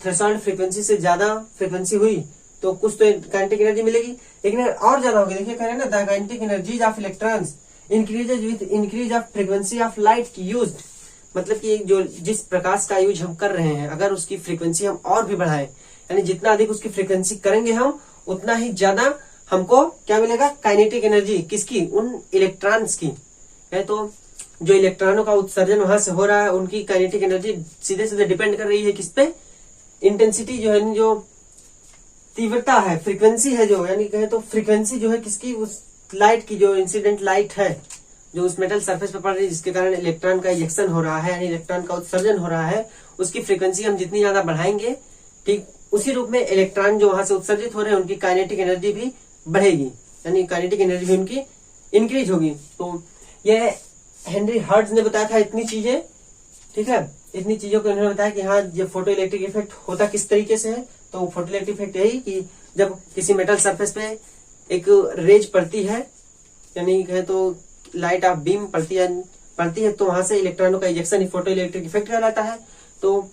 Speaker 1: थ्रेशोल्ड फ्रीक्वेंसी से ज्यादा फ्रीक्वेंसी हुई तो कुछ तो काइनेटिक एनर्जी मिलेगी, लेकिन और ज्यादा होगी। देखिए कह रहे हैं ना, the kinetic energies of electrons increases with increase of frequency of light used. मतलब कि जो जिस प्रकाश का यूज हम कर रहे हैं, अगर उसकी फ्रीक्वेंसी हम और भी बढ़ाएं, यानी जितना अधिक उसकी फ्रीक्वेंसी करेंगे हम, उतना ही ज्यादा हमको क्या मिलेगा, काइनेटिक एनर्जी। किसकी? उन इलेक्ट्रॉन्स की है। तो जो इलेक्ट्रॉनों का उत्सर्जन वहां से हो रहा है, उनकी काइनेटिक एनर्जी सीधे सीधे डिपेंड कर रही है किस पे, इंटेंसिटी जो है, जो तीव्रता है, फ्रीक्वेंसी है जो, यानी कहे तो फ्रीक्वेंसी जो है किसकी, उस लाइट की, जो इंसिडेंट लाइट है जो उस मेटल सरफेस पर पड़ रही है, जिसके कारण इलेक्ट्रॉन का इजेक्शन हो रहा है, यानी इलेक्ट्रॉन का उत्सर्जन हो रहा है, उसकी फ्रीक्वेंसी हम जितनी ज्यादा बढ़ाएंगे, ठीक उसी रूप में इलेक्ट्रॉन जो वहां से उत्सर्जित हो रहे हैं, उनकी काइनेटिक एनर्जी भी बढ़ेगी, यानी काइनेटिक एनर्जी भी उनकी इंक्रीज होगी। तो यह हेनरी हर्ट्ज ने बताया था इतनी चीजें, ठीक है, इतनी चीजों को इन्होंने बताया कि हाँ ये फोटो इलेक्ट्रिक इफेक्ट होता किस तरीके से है। तो फोटो इलेक्ट्रिक इफेक्ट यही कि जब किसी मेटल सरफेस पे एक रेज पड़ती है, यानी कहे तो लाइट ऑफ बीम पड़ती है तो वहां से इलेक्ट्रॉनों का इजेक्शन ही फोटो इलेक्ट्रिक इफेक्ट कहलाता है। तो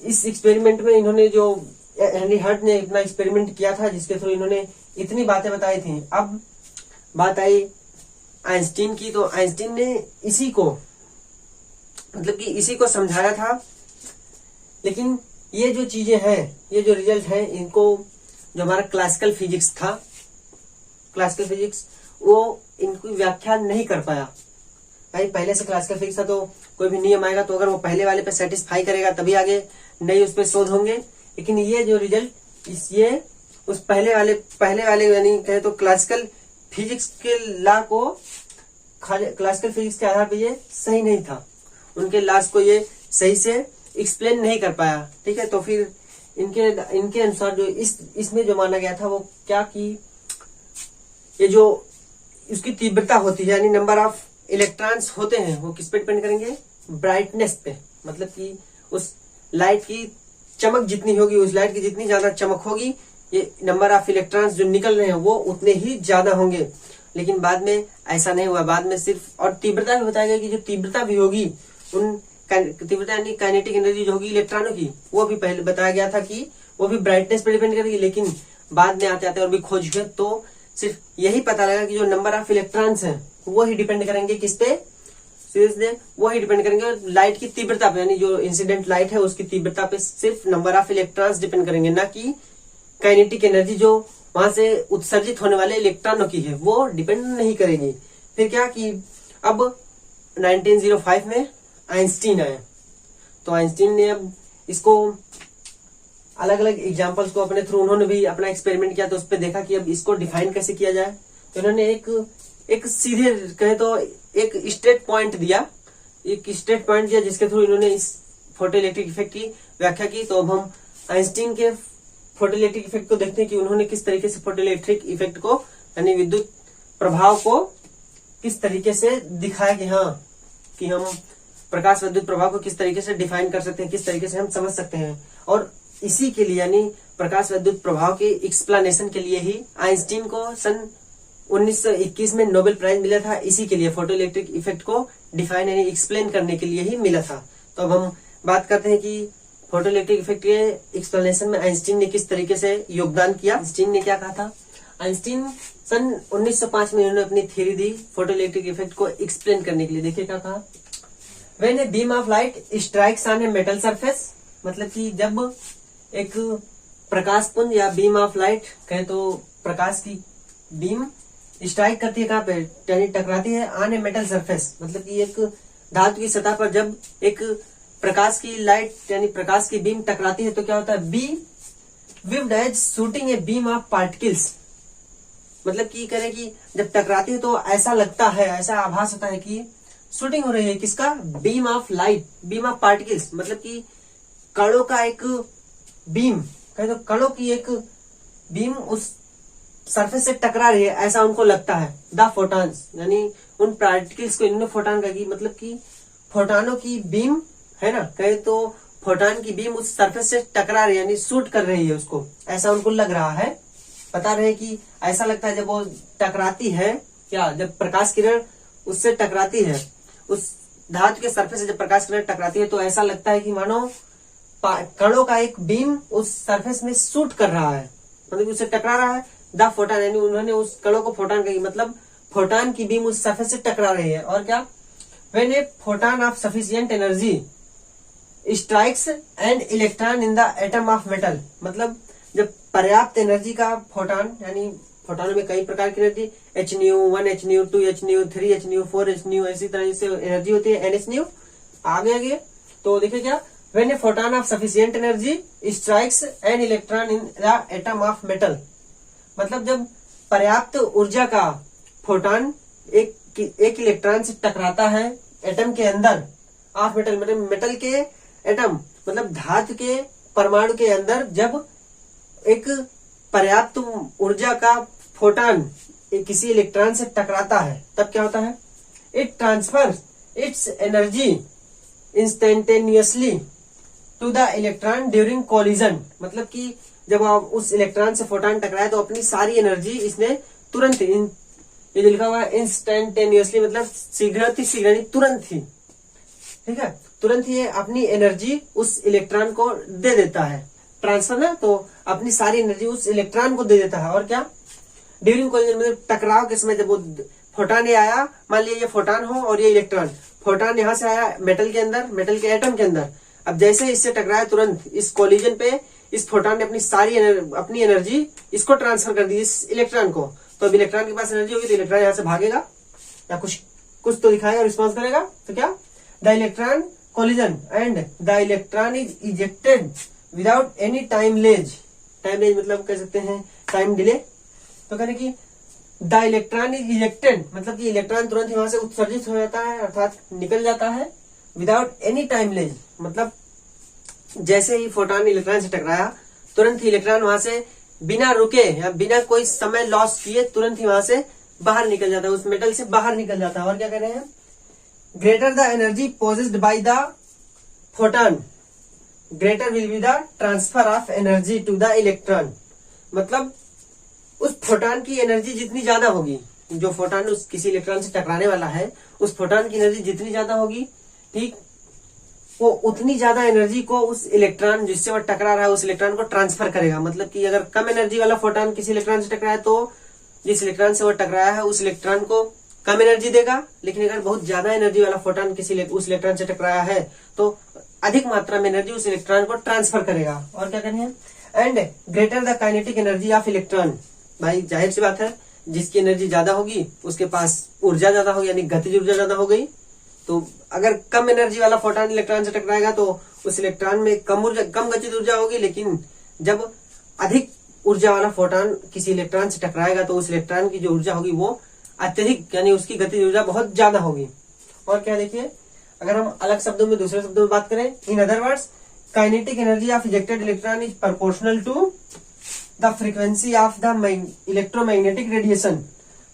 Speaker 1: इस एक्सपेरिमेंट में इन्होंने जो हेनरी हर्ट्ज ने अपना एक्सपेरिमेंट किया था, जिसके थ्रू इन्होंने इतनी बातें बताई थी। अब बात आई आइंस्टीन की, तो आइंस्टीन ने इसी को, मतलब कि इसी को समझाया था। लेकिन ये जो चीजें हैं, ये जो रिजल्ट है, इनको जो हमारा क्लासिकल फिजिक्स था, क्लासिकल फिजिक्स, वो इनकी व्याख्या नहीं कर पाया। भाई पहले से क्लासिकल फिजिक्स था, तो कोई भी नियम आएगा तो अगर वो पहले वाले पे सेटिस्फाई करेगा तभी आगे नए उस पर शोध होंगे। लेकिन ये जो रिजल्ट, ये उस पहले वाले यानी कहे तो क्लासिकल फिजिक्स के लॉ को, क्लासिकल फिजिक्स के आधार पर ये सही नहीं था, उनके लॉज को ये सही से एक्सप्लेन नहीं कर पाया। ठीक है, तो फिर इनके अनुसार जो इसमें जो माना गया था वो क्या, कि ये जो उसकी तीव्रता होती है, यानी नंबर ऑफ इलेक्ट्रॉन्स होते हैं, वो किस पे डिपेंड करेंगे, ब्राइटनेस पे। मतलब कि उस लाइट की चमक जितनी होगी, उस लाइट की जितनी ज्यादा चमक होगी, ये नंबर ऑफ इलेक्ट्रॉन्स जो निकल रहे हैं वो उतने ही ज्यादा होंगे। लेकिन बाद में ऐसा नहीं हुआ, बाद में सिर्फ, और तीव्रता भी बताया गया कि जो तीव्रता भी होगी, उन तीव्रता यानी काइनेटिक एनर्जी जो होगी इलेक्ट्रॉनों की, वो भी पहले बताया गया था कि वो भी ब्राइटनेस पर डिपेंड करेगी। लेकिन बाद में आते आते और भी खोज हुए तो सिर्फ यही पता लगा कि जो नंबर ऑफ इलेक्ट्रॉन्स हैं वो ही डिपेंड करेंगे किस पे, सीरियसली वो ही डिपेंड करेंगे लाइट की तीव्रता पे, यानी जो इंसिडेंट लाइट है उसकी तीव्रता पे सिर्फ नंबर ऑफ इलेक्ट्रॉन्स डिपेंड करेंगे, ना कि काइनेटिक एनर्जी जो वहां से उत्सर्जित होने वाले इलेक्ट्रॉनों की है वो डिपेंड नहीं करेगी। फिर क्या कि अब 1905 में आइंस्टीन आए, तो आइंस्टीन ने अब इसको अलग अलग एग्जाम्पल्स को अपने थ्रू उन्होंने भी अपना एक्सपेरिमेंट किया, तो उस पर देखा कि अब इसको डिफाइन कैसे किया जाए। तो उन्होंने एक सीधे कहे तो एक स्ट्रेट पॉइंट दिया, जिसके थ्रू इन्होंने इस फोटो इलेक्ट्रिक इफेक्ट की व्याख्या की। तो अब हम आइंस्टीन के फोटो इलेक्ट्रिक इफेक्ट को देखते हैं कि उन्होंने किस तरीके से फोटो इलेक्ट्रिक इफेक्ट को, यानी विद्युत प्रभाव को किस तरीके से दिखाया कि हाँ, कि हम प्रकाश विद्युत प्रभाव को किस तरीके से डिफाइन कर सकते हैं, किस तरीके से हम समझ सकते हैं। और इसी के लिए, यानी प्रकाश विद्युत प्रभाव के एक्सप्लेनेशन के लिए ही आइंस्टीन को सन 1921 में नोबेल प्राइज मिला था। इसी के लिए फोटो इलेक्ट्रिक इफेक्ट को डिफाइन यानी एक्सप्लेन करने के लिए ही मिला था। तो अब हम बात करते हैं कि फोटो इलेक्ट्रिक इफेक्ट के एक्सप्लेनेशन में आइंस्टीन ने किस तरीके से योगदान किया। आइंस्टीन ने क्या कहा था, आइंस्टीन सन 1905 में उन्होंने अपनी थ्योरी दी फोटो इलेक्ट्रिक इफेक्ट को एक्सप्लेन करने के लिए। देखिए क्या कहा, when A beam of light strikes on a metal surface, मतलब कि जब एक प्रकाश पुंज या बीम ऑफ लाइट कहे तो प्रकाश की बीम स्ट्राइक करती है कहाँ पे, यानी टकराती है ऑन ए मेटल सरफेस, मतलब कि एक धातु की सतह पर जब एक प्रकाश की लाइट यानी प्रकाश की बीम टकराती है तो क्या होता है, be viewed as shooting a beam of particles, मतलब कि करें कि जब टकराती है तो ऐसा लगता है, ऐसा आभास होता है कि शूटिंग हो रही है किसका, beam of light, beam of particles, मतलब कि कणों का एक बीम, कहे तो कणों की एक बीम उस सरफेस से टकरा रही है, ऐसा उनको लगता है। द फोटॉन्स, यानी उन पार्टिकल्स को इन्होंने फोटॉन कहा, मतलब कि फोटॉनों की बीम है ना, कहे तो फोटॉन की बीम उस सरफेस से टकरा रही है, यानी शूट कर रही है उसको, ऐसा उनको लग रहा है। बता रहे कि ऐसा लगता है जब वो टकराती है, क्या, जब प्रकाश किरण उससे टकराती है, उस धातु के सरफेस से जब प्रकाश किरण टकराती है तो ऐसा लगता है कि मानो कणों का एक बीम उस सरफेस में शूट कर रहा है, मतलब उससे टकरा रहा है। द फोटॉन, यानी उन्होंने उस कणों को फोटॉन कही, मतलब फोटॉन की बीम उस सरफेस से टकरा रही है। और क्या, when A photon of sufficient energy strikes an electron in the atom of metal, मतलब जब पर्याप्त एनर्जी का फोटॉन, यानी फोटॉन में कई प्रकार की energy, HNu, 1HNu, 2HNu, 3HNu, 4HNu, इसी तरह से एनर्जी होती है, NHNu आगे। तो देखिए क्या, when A photon of sufficient energy strikes an electron in the atom of metal, मतलब जब पर्याप्त ऊर्जा का फोटॉन एक इलेक्ट्रॉन से टकराता है एटम के अंदर ऑफ मेटल, मतलब मेटल के एटम, मतलब धातु के परमाणु के अंदर, जब एक पर्याप्त ऊर्जा का फोटॉन किसी इलेक्ट्रॉन से टकराता है तब क्या होता है, it transfer its energy instantaneously to the electron during collision, मतलब कि जब आप उस इलेक्ट्रॉन से फोटॉन टकराए तो अपनी सारी एनर्जी इसने तुरंत, ये लिखा हुआ है इंस्टेंटेनियसली, मतलब शीघ्र तुरंत ही, ठीक है, तुरंत ही अपनी एनर्जी उस इलेक्ट्रॉन को दे देता है, ट्रांसफर ना, तो अपनी सारी एनर्जी उस इलेक्ट्रॉन को दे देता है। और क्या, ड्यूरिंग कोलिजन, मतलब टकराव के समय जब वो फोटॉन ये आया, मान लिया ये फोटॉन हो और ये इलेक्ट्रॉन, फोटॉन यहाँ से आया मेटल के अंदर, मेटल के एटम के अंदर, अब जैसे इससे टकराया तुरंत इस कोलिजन पे इस फोटॉन ने अपनी एनर्जी इसको ट्रांसफर कर दी इस इलेक्ट्रॉन को, तो अब इलेक्ट्रॉन के पास एनर्जी होगी तो इलेक्ट्रॉन यहाँ से भागेगा या कुछ तो दिखाएगा, रिस्पॉन्स करेगा, तो क्या, the electron collision and the electron is ejected without any time lag मतलब कह सकते हैं टाइम डिले, तो कहने की द इलेक्ट्रॉन इज इजेक्टेड, मतलब कि इलेक्ट्रॉन तुरंत ही वहां से उत्सर्जित हो जाता है, अर्थात निकल जाता है, विदाउट एनी टाइम लेज, मतलब जैसे ही फोटॉन इलेक्ट्रॉन से टकराया तुरंत ही इलेक्ट्रॉन वहां से बिना रुके या बिना कोई समय लॉस किए तुरंत ही वहां से बाहर निकल जाता है, उस मेटल से बाहर निकल जाता है। और क्या कह रहे हैं, greater the energy possessed by the photon greater will be the transfer of energy to the electron, मतलब उस फोटॉन की एनर्जी जितनी ज्यादा होगी, जो फोटॉन उस किसी इलेक्ट्रॉन से टकराने वाला है उस फोटॉन की एनर्जी जितनी ज्यादा होगी, ठीक, वो उतनी ज्यादा एनर्जी को उस इलेक्ट्रॉन जिससे वो टकरा रहा है उस इलेक्ट्रॉन को ट्रांसफर करेगा। मतलब कि अगर कम एनर्जी वाला फोटॉन किसी इलेक्ट्रॉन से टकराया तो जिस इलेक्ट्रॉन से वो टकराया है उस इलेक्ट्रॉन को कम एनर्जी देगा, लेकिन अगर बहुत ज्यादा एनर्जी वाला फोटॉन किसी उस इलेक्ट्रॉन से टकराया है तो अधिक मात्रा में एनर्जी उस इलेक्ट्रॉन को ट्रांसफर करेगा। और क्या करनी है, and greater the kinetic energy of electron, भाई जाहिर सी बात है जिसकी एनर्जी ज्यादा होगी उसके पास ऊर्जा ज्यादा होगी, यानी गतिज ऊर्जा ज्यादा हो गई। तो अगर कम एनर्जी वाला फोटॉन इलेक्ट्रॉन से टकराएगा तो उस इलेक्ट्रॉन में कम गतिज ऊर्जा होगी, लेकिन जब अधिक ऊर्जा वाला फोटॉन किसी इलेक्ट्रॉन से टकराएगा तो उस इलेक्ट्रॉन की जो ऊर्जा होगी वो अत्यधिक, यानी उसकी गतिज ऊर्जा बहुत ज्यादा होगी। और क्या देखिए, अगर हम अलग शब्दों में दूसरे शब्दों में बात करें, in other words kinetic energy of ejected electron is proportional to the frequency of the electromagnetic radiation,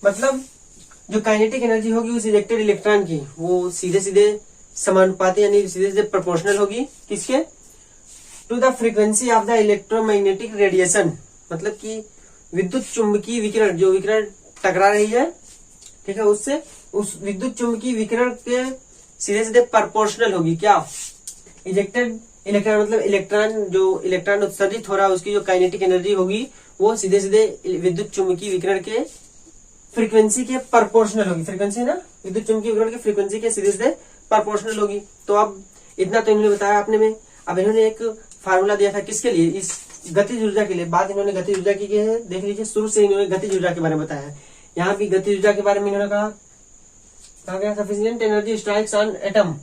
Speaker 1: मतलब जो काइनेटिक एनर्जी होगी उस इजेक्टेड इलेक्ट्रॉन की वो सीधे सीधे समानुपाती, यानी सीधे सीधे प्रोपोर्शनल होगी किसके, to the frequency of the electromagnetic radiation, मतलब कि विद्युत चुंबकीय विकिरण, जो विकिरण टकरा रही है, ठीक है, उससे उस विद्युत चुंबकीय विकिरण के सीधे सीधे प्रोपोर्शनल होगी। क्या, इजेक्टेड इलेक्ट्रॉन, मतलब इलेक्ट्रॉन जो इलेक्ट्रॉन उत्सर्जित हो रहा है उसकी जो काइनेटिक एनर्जी होगी वो सीधे सीधे विद्युत चुंबकीय विकिरण के फ्रीक्वेंसी के प्रोपोर्शनल होगी। फ्रीक्वेंसी ना, विद्युत चुंबकीय विकिरण के फ्रीक्वेंसी के सीधे सीधे प्रोपोर्शनल होगी। तो अब इतना तो इन्होंने बताया आपने में। अब इन्होंने एक फार्मूला दिया था किसके लिए, इस गतिज ऊर्जा के लिए। बात इन्होंने गतिज ऊर्जा की है, देख लीजिए शुरू से इन्होंने गतिज ऊर्जा के बारे में बताया है। यहाँ भी गतिज ऊर्जा के बारे में इन्होंने कहा गया sufficient energy strikes on atom.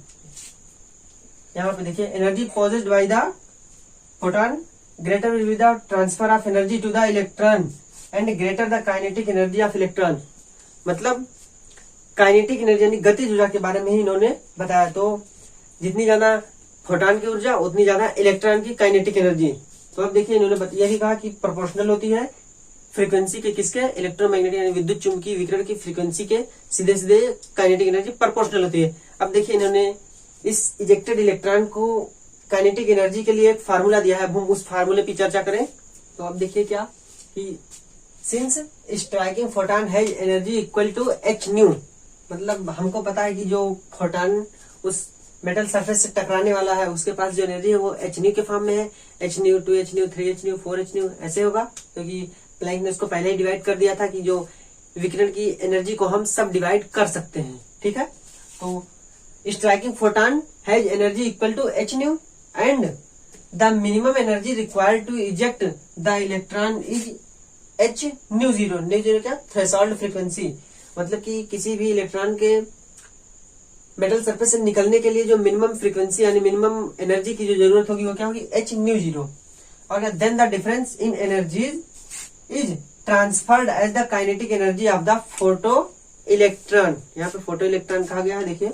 Speaker 1: यहाँ पे देखिए, energy possessed by the photon greater will be the transfer of energy to the electron and greater the kinetic energy of electron. मतलब काइनेटिक एनर्जी यानी गतिज ऊर्जा के बारे में ही इन्होंने बताया। तो जितनी ज्यादा फोटॉन की ऊर्जा उतनी ज्यादा इलेक्ट्रॉन की काइनेटिक एनर्जी। तो अब देखिए इन्होंने यही कहा कि प्रोपोर्शनल होती है फ्रीक्वेंसी के, किसके, इलेक्ट्रोमैग्नेटिक यानी विद्युत चुंबकीय विकिरण की फ्रीक्वेंसी के सीधे सीधे काइनेटिक एनर्जी प्रोपोर्शनल होती है। अब देखिए इन्होंने इस इजेक्टेड इलेक्ट्रॉन को काइनेटिक एनर्जी के लिए एक फार्मूला दिया है, अब हम उस फार्मूले की चर्चा करें। तो अब देखिए क्या कि since striking photon has energy equal to h nu, मतलब हमको पता है कि जो फोटॉन उस मेटल सरफेस से टकराने वाला है उसके पास जो एनर्जी है वो एच न्यू के फॉर्म में है। H new, 2h new, 3h new, 4h new ऐसे होगा, क्योंकि प्लैंक ने उसको पहले ही डिवाइड कर दिया था कि जो विकिरण की एनर्जी को हम सब डिवाइड कर सकते हैं। ठीक है, तो striking photon has energy equal to h nu and the minimum energy required to eject the electron is h nu zero. Nu zero क्या, थ्रेशोल्ड फ्रीक्वेंसी, मतलब कि किसी भी इलेक्ट्रॉन के मेटल सरफेस से निकलने के लिए जो मिनिमम फ्रीक्वेंसी यानी मिनिमम एनर्जी की जो जरूरत होगी वो क्या होगी, एच न्यू जीरो। और then the difference in energies is transferred as the kinetic energy of the photo electron. यहाँ पे फोटो इलेक्ट्रॉन कहा गया है, देखिए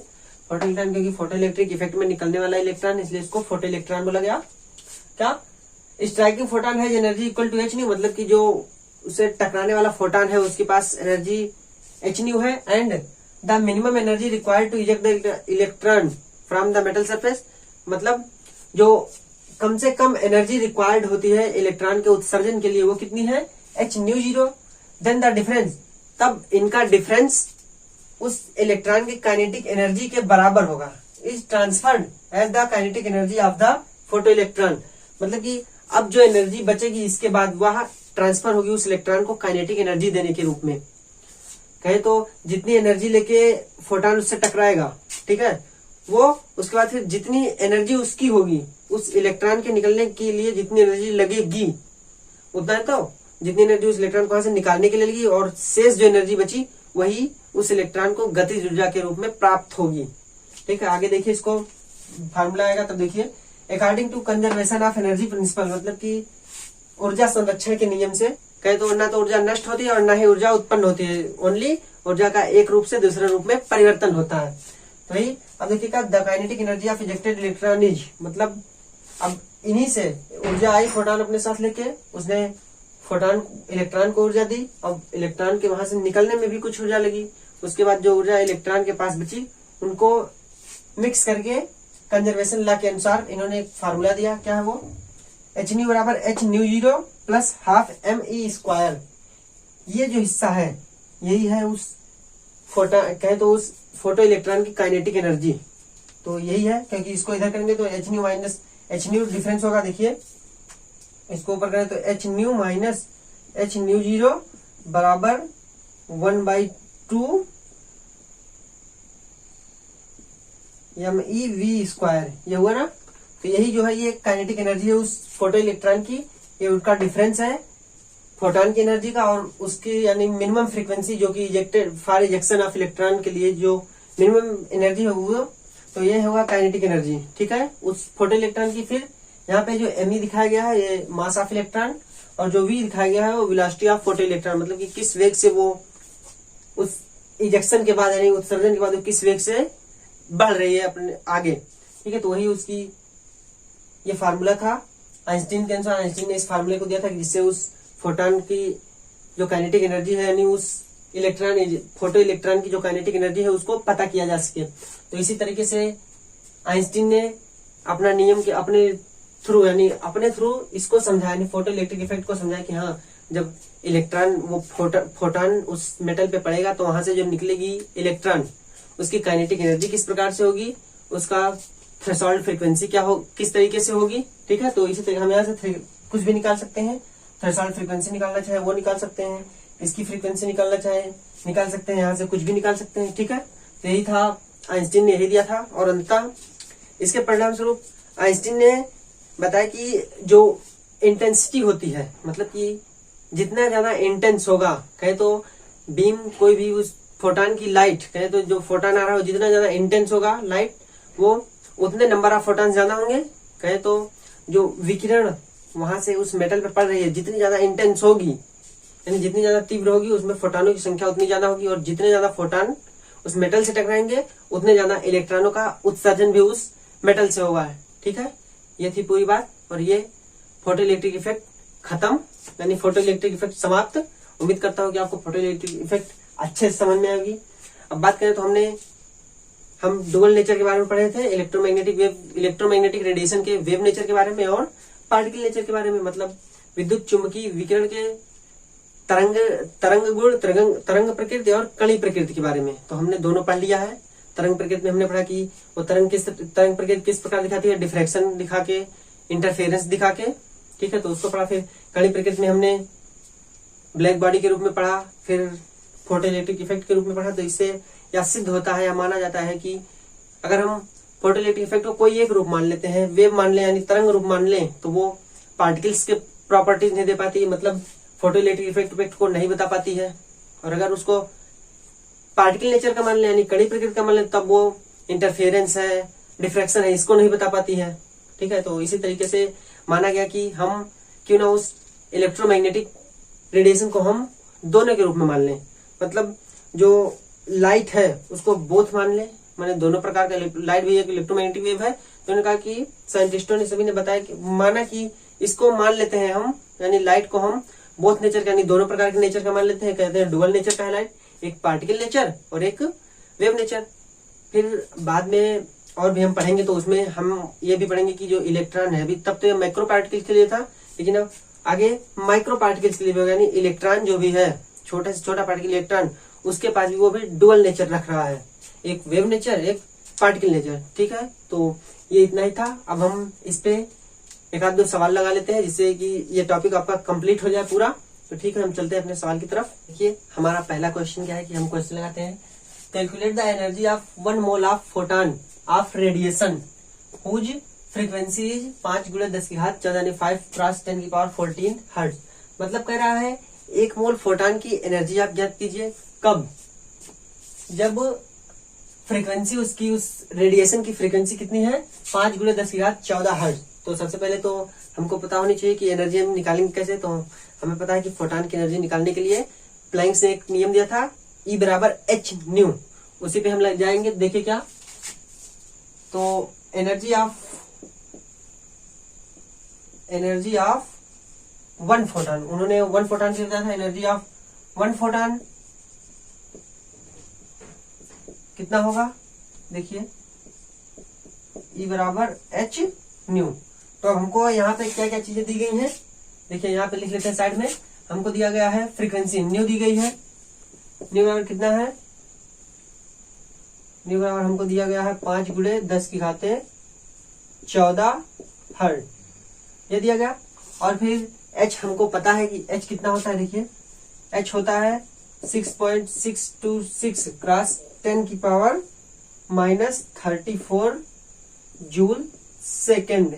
Speaker 1: फोटो इलेक्ट्रॉन, क्योंकि फोटो इलेक्ट्रिक इफेक्ट में निकलने वाला इलेक्ट्रॉन, इसलिए इसको फोटो इलेक्ट्रॉन बोला गया। क्या, स्ट्राइकिंग फोटॉन है energy equal to h nu, मतलब कि जो उसे टकराने वाला फोटॉन है उसके पास एनर्जी एच न्यू है and the minimum energy required to eject the electron from the metal surface, मतलब जो कम से कम एनर्जी रिक्वायर्ड होती है इलेक्ट्रॉन के उत्सर्जन के लिए वो कितनी है, h nu zero. Then the difference, तब इनका डिफरेंस उस इलेक्ट्रॉन की काइनेटिक एनर्जी के बराबर होगा, is transferred as the kinetic energy of the photo electron, मतलब कि अब जो एनर्जी बचेगी इसके बाद वह ट्रांसफर होगी उस इलेक्ट्रॉन को काइनेटिक एनर्जी देने के रूप में। कहे तो जितनी एनर्जी लेके फोटॉन उससे टकराएगा, ठीक है, वो उसके बाद फिर जितनी एनर्जी उसकी होगी उस इलेक्ट्रॉन के निकलने के लिए जितनी एनर्जी लगेगी उतना है, तो जितनी एनर्जी उस इलेक्ट्रॉन को वहां से निकालने के लिए लगेगी और शेष जो एनर्जी बची वही उस इलेक्ट्रॉन को गतिज ऊर्जा के रूप में प्राप्त होगी। ठीक है, आगे देखिए इसको फार्मूला आएगा तब देखिए। According to conservation of energy principle, मतलब कि ऊर्जा संरक्षण के नियम से, कहे तो ना तो ऊर्जा नष्ट होती है और ना ही ऊर्जा उत्पन्न होती है, ओनली ऊर्जा का एक रूप से दूसरे रूप में परिवर्तन होता है। तो ही अब देखिएगा the kinetic energy of ejected electron is, मतलब अब इन्हीं से ऊर्जा आई, फोटॉन अपने साथ लेके उसने फोटॉन इलेक्ट्रॉन को ऊर्जा दी, अब इलेक्ट्रॉन के वहां से निकलने में भी कुछ ऊर्जा लगी, उसके बाद जो ऊर्जा इलेक्ट्रॉन के पास बची उनको मिक्स करके कंजर्वेशन लॉ के अनुसार इन्होंने एक फार्मूला दिया, क्या है वो, एच न्यू बराबर h nu zero plus half m e square. ये जो हिस्सा है यही है उस कहे तो उस फोटो इलेक्ट्रॉन की काइनेटिक एनर्जी, तो यही है, क्योंकि इसको इधर करेंगे तो H new minus H new difference होगा, देखिए इसको ऊपर करें तो H new minus H nu zero बराबर 1/2 एम ई वी स्क्वायर, ये हुआ ना। तो यही जो है ये काइनेटिक एनर्जी है उस फोटो इलेक्ट्रॉन की, ये उनका डिफरेंस है फोटॉन की एनर्जी का और उसकी यानी मिनिमम फ्रीक्वेंसी जो कि ejected for ejection of electron के लिए जो मिनिमम एनर्जी है वो, तो ये होगा काइनेटिक एनर्जी। ठीक है, उस फोटो इलेक्ट्रॉन की। फिर यहाँ पे जो एम दिखाया गया है ये मास ऑफ इलेक्ट्रॉन और जो वी दिखाया गया है वो वेलोसिटी ऑफ फोटो इलेक्ट्रॉन, मतलब कि किस वेग से वो उस इजेक्शन के बाद यानी उत्सर्जन के बाद वो किस वेग से बढ़ रही है अपने आगे। ठीक है, तो वही उसकी ये फार्मूला था आइंस्टीन के अनुसार। आइंस्टीन ने इस फार्मूले को दिया था कि जिससे उस फोटॉन की जो काइनेटिक एनर्जी है यानी उस इलेक्ट्रॉन फोटो इलेक्ट्रॉन की जो काइनेटिक एनर्जी है उसको पता किया जा सके। तो इसी तरीके से आइंस्टीन ने अपना नियम के अपने थ्रू इसको समझाया, फोटो इलेक्ट्रिक इफेक्ट को समझाया कि हाँ जब इलेक्ट्रॉन वो फोटॉन उस मेटल पे पड़ेगा तो वहां से जो निकलेगी इलेक्ट्रॉन उसकी काइनेटिक एनर्जी किस प्रकार से होगी, उसका थ्रेशोल्ड फ्रीक्वेंसी क्या हो, किस तरीके से होगी। ठीक है, तो इसी तरीके हम यहाँ से कुछ भी निकाल सकते हैं, थ्रेशोल्ड फ्रीक्वेंसी निकालना चाहे वो निकाल सकते हैं, इसकी फ्रीक्वेंसी निकालना चाहे निकाल सकते हैं, यहाँ से कुछ भी निकाल सकते हैं। ठीक है, तो यही था, आइंस्टीन ने यही दिया था। और अंततः इसके परिणाम स्वरूप आइंस्टीन ने बताया कि जो इंटेंसिटी होती है, मतलब कि जितना ज्यादा इंटेंस होगा, कहे तो बीम कोई भी उस फोटॉन की लाइट, कहे तो जो फोटॉन आ रहा है जितना ज्यादा इंटेंस होगा लाइट वो उतने नंबर ऑफ फोटॉन ज्यादा होंगे। कहे तो जो विकिरण वहां से उस मेटल पे पड़ रही है जितनी ज्यादा इंटेंस होगी, यानी जितनी ज्यादा तीव्र होगी, उसमें फोटानों की संख्या उतनी ज्यादा होगी, और जितने ज्यादा फोटान उस मेटल से टकराएंगे उतने ज्यादा इलेक्ट्रॉनों का उत्सर्जन भी उस मेटल से होगा। ठीक है, ये थी पूरी बात। और ये फोटो इलेक्ट्रिक इफेक्ट खत्म, यानी फोटो इलेक्ट्रिक इफेक्ट समाप्त। उम्मीद करता हूँ कि आपको फोटो इलेक्ट्रिक इफेक्ट अच्छे से समझ में आएगी। अब बात करें तो हम डुअल नेचर के बारे में पढ़े थे, इलेक्ट्रोमैग्नेटिक रेडिएशन के वेव नेचर के बारे में और पार्टिकल नेचर के बारे में, मतलब विद्युत चुंबकीय विकिरण के तरंग प्रकृति और कणी प्रकृति के बारे में। तो हमने दोनों पढ़ लिया है। तरंग प्रकृति में हमने पढ़ा कि वो तरंग प्रकृति किस प्रकार दिखाती है, डिफ्रैक्शन दिखा के, इंटरफेरेंस दिखा के। ठीक है, तो उसको पढ़ा। फिर कणी प्रकृति में हमने ब्लैक बॉडी के रूप में पढ़ा, फिर फोटो इलेक्ट्रिक इफेक्ट के रूप में पढ़ा। तो इससे यह सिद्ध होता है या माना जाता है कि अगर हम फोटो इलेक्ट्रिक इफेक्ट को कोई एक रूप मान लेते हैं, वेव मान लें, यानी तरंग रूप मान लें, तो वो पार्टिकल्स के प्रॉपर्टीज नहीं दे पाती, मतलब फोटो इलेक्ट्रिक इफेक्ट को नहीं बता पाती है। और अगर उसको पार्टिकल नेचर का मान लें, यानी कणी प्रकृति का मान लें, तब वो इंटरफेरेंस है, डिफ्रैक्शन है, इसको नहीं बता पाती है। ठीक है, तो इसी तरीके से माना गया कि हम क्यों ना उस इलेक्ट्रोमैग्नेटिक रेडिएशन को हम दोनों के रूप में मान लें, मतलब जो लाइट है उसको बोथ मान लें, माने दोनों प्रकार का लाइट भी एक इलेक्ट्रोमैग्नेटिक वेव है। तो उन्होंने कहा कि साइंटिस्टों ने सभी ने बताया कि माना कि इसको मान लेते हैं हम, यानी लाइट को हम बोथ नेचर का, यानी दोनों प्रकार के नेचर का मान लेते हैं, कहते हैं डुअल नेचर का है लाइट, एक पार्टिकल नेचर और एक वेव नेचर। फिर बाद में और भी हम पढ़ेंगे, तो उसमें हम ये भी पढ़ेंगे कि जो इलेक्ट्रॉन है, अभी तब तो ये माइक्रो पार्टिकल्स के लिए था, लेकिन अब आगे माइक्रो पार्टिकल्स के लिए भी होगा, यानी इलेक्ट्रॉन जो भी है, छोटे से छोटा पार्टिकल इलेक्ट्रॉन, उसके पास भी वो भी डुअल नेचर रख रहा है, एक वेव नेचर, एक पार्टिकल नेचर। ठीक है, तो ये इतना ही था। अब हम इस पे एक आध दो सवाल लगा लेते हैं, जिससे कि ये टॉपिक आपका कंप्लीट हो जाए पूरा। तो ठीक है, हम चलते हैं अपने सवाल की तरफ। देखिए, हमारा पहला क्वेश्चन क्या है कि हम क्वेश्चन लगाते हैं, calculate the energy of 1 mole of photon of radiation whose frequency is 5 × 10⁻14 यानी 5 × 10⁻14 हर्ट्ज। मतलब कह रहा है 1 मोल फोटॉन की एनर्जी आप ज्ञात कीजिए। कब? जब फ्रीक्वेंसी उसकी, उस रेडिएशन की फ्रीक्वेंसी कितनी है, 5 × 10⁻14 हर्ट्ज। तो सबसे पहले तो हमको पता होनी चाहिए कि एनर्जी हम निकालेंगे कैसे। तो हमें पता है कि फोटॉन की एनर्जी निकालने के लिए प्लैंक ने एक नियम दिया था, E = h/ν। उसी पे हम लग जाएंगे। देखिए क्या, तो एनर्जी ऑफ 1 फोटॉन, उन्होंने 1 फोटॉन से बताया था। एनर्जी ऑफ 1 फोटॉन कितना होगा, देखिए E = h/ν। तो अब हमको यहाँ पे क्या क्या चीजें दी गई हैं, देखिए यहाँ पे लिख लेते हैं साइड में। हमको दिया गया है फ्रीक्वेंसी न्यू दी गई है, न्यू बराबर कितना है, न्यू बराबर हमको दिया गया है 5 × 10⁻14 हर्ट्ज, ये दिया गया। और फिर h हमको पता है कि h कितना होता है, देखिए h होता है 6.626 × 10⁻34 जूल सेकेंड,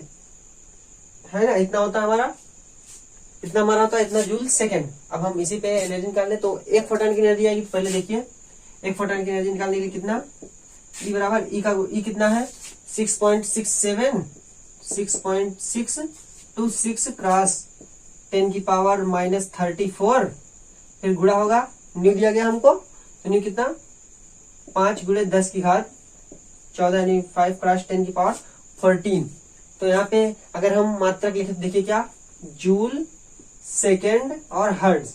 Speaker 1: है ना, इतना होता है हमारा, इतना हमारा होता है, इतना जूल सेकेंड। अब हम इसी पे एनर्जी निकालने, तो एक फोटॉन की एनर्जी आएगी। पहले देखिए, एक फोटॉन की एनर्जी निकालने के लिए कितना, E = E कितना है 6.626 × 10⁻34, फिर गुणा होगा, न्यू दिया गया हमको, तो न्यू कितना 5 × 10⁻14 यानी 5 × 10⁻14। तो यहाँ पे अगर हम मात्रक लिखे, देखिए क्या, जूल सेकेंड और हर्ट्ज।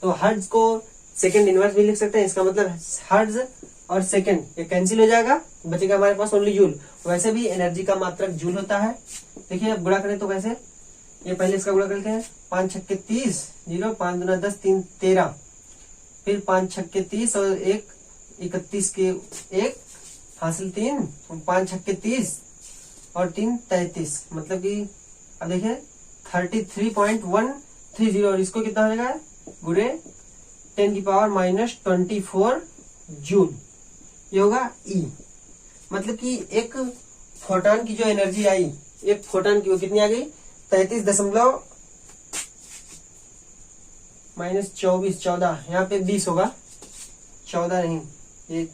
Speaker 1: तो हर्ट्ज को सेकेंड इनवर्स भी लिख सकते हैं, इसका मतलब हर्ट्ज और सेकेंड ये कैंसिल हो जाएगा, बचेगा हमारे पास ओनली जूल। वैसे भी एनर्जी का मात्रक जूल होता है। देखिए अब गुणा करें तो कैसे, ये पहले इसका गुणा करते हैं, 5 × 6 = 30, 0, 5 × 10 = 3, 13, फिर 5 × 6 = 30 और 1 31 के 1 हासिल 3, 5 × 6 = 30 और 3 33, मतलब कि अब देखिए 33.130, और इसको कितना हो जाएगा, गुणे 10⁻24 जूल, ये होगा E। मतलब कि एक फोटॉन की जो एनर्जी आई, एक फोटॉन की वो कितनी आ गई, 33.24, यहाँ पे 20 होगा, 14 नहीं, ये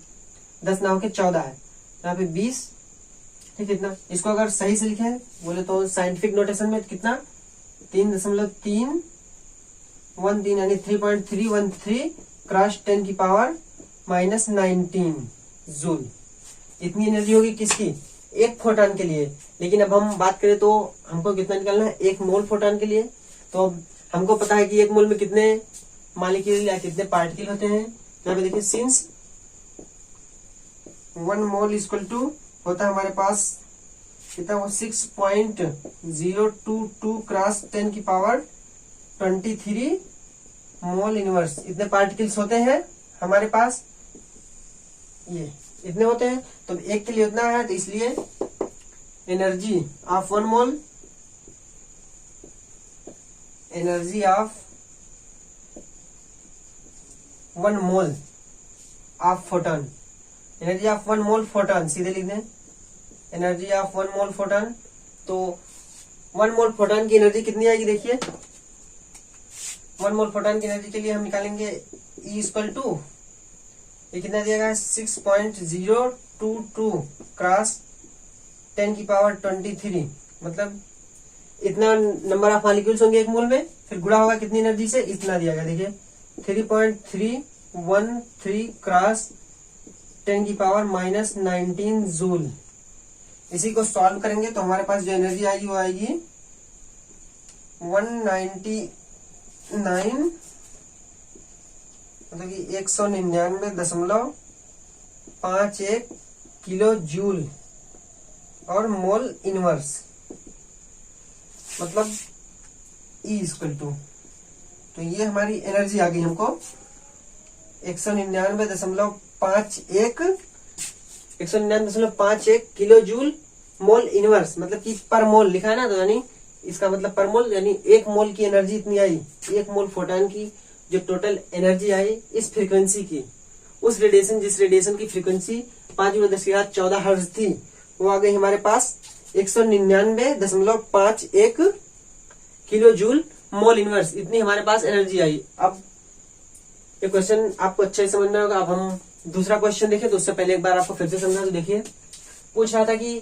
Speaker 1: 10 ना होके 14 है, यहाँ पे 20 ठीक, कितना, इसको अगर सही से लिखे बोले तो साइंटिफिक नोटेशन में कितना 3.313 यानी 3.313 क्रॉस 10 की पावर -19 जूल। इतनी एनर्जी होगी किसकी, एक फोटॉन के लिए। लेकिन अब हम बात करें तो हमको कितना निकालना है, एक मोल फोटॉन के लिए। तो अब हमको पता है कि एक मोल में कितने मॉलिक्यूल या कितने पार्टिकल होते हैं। यहाँ पे देखिए सिंस 1 मोल इक्वल टू होता है हमारे पास कितना, वो 6.022 क्रॉस 10 की पावर 23 मोल इनवर्स। इतने पार्टिकल्स होते हैं हमारे पास, ये इतने होते हैं। तो एक के लिए उतना है, तो इसलिए energy of 1 mole, energy of 1 mole of photon, energy of 1 mole photon सीधे लिख दें, एनर्जी ऑफ 1 मोल फोटॉन। तो 1 मोल फोटॉन की एनर्जी कितनी आएगी, देखिए 1 मोल फोटॉन की एनर्जी के लिए हम निकालेंगे E इक्वल टू, ये कितना दिया गया है 6.022 क्रॉस 10 की पावर 23, मतलब इतना नंबर ऑफ मॉलिक्यूल्स होंगे एक मोल में, फिर गुणा होगा कितनी एनर्जी से, इतना दिया गया। देखिए 3.313 क्रॉस 10 की पावर -19 जूल। इसी को सॉल्व करेंगे तो हमारे पास जो एनर्जी आएगी वो आएगी 199, मतलब कि 199.51 किलो जूल और मोल इनवर्स, मतलब E इक्वल टू। तो ये हमारी एनर्जी आ गई हमको 199.51 किलो जूल मोल इनवर्स, मतलब कि पर मोल लिखा है ना, तो यानी इसका मतलब पर मोल, यानी एक मोल की एनर्जी इतनी आई, एक मोल फोटॉन की जो टोटल एनर्जी आई इस फ्रीक्वेंसी की, उस रेडिएशन जिस रेडिएशन की फ्रीक्वेंसी 5×10⁻14 हर्ट्ज थी, वो आ गई हमारे पास 199.51 किलो जूल मोल इनवर्स। इतनी हमारे पास एनर्जी आई। अब ये क्वेश्चन आपको अच्छे से समझना होगा। अब हम दूसरा क्वेश्चन देखें, तो उससे पहले एक बार आपको फिर से समझा। तो देखिए पूछ रहा था कि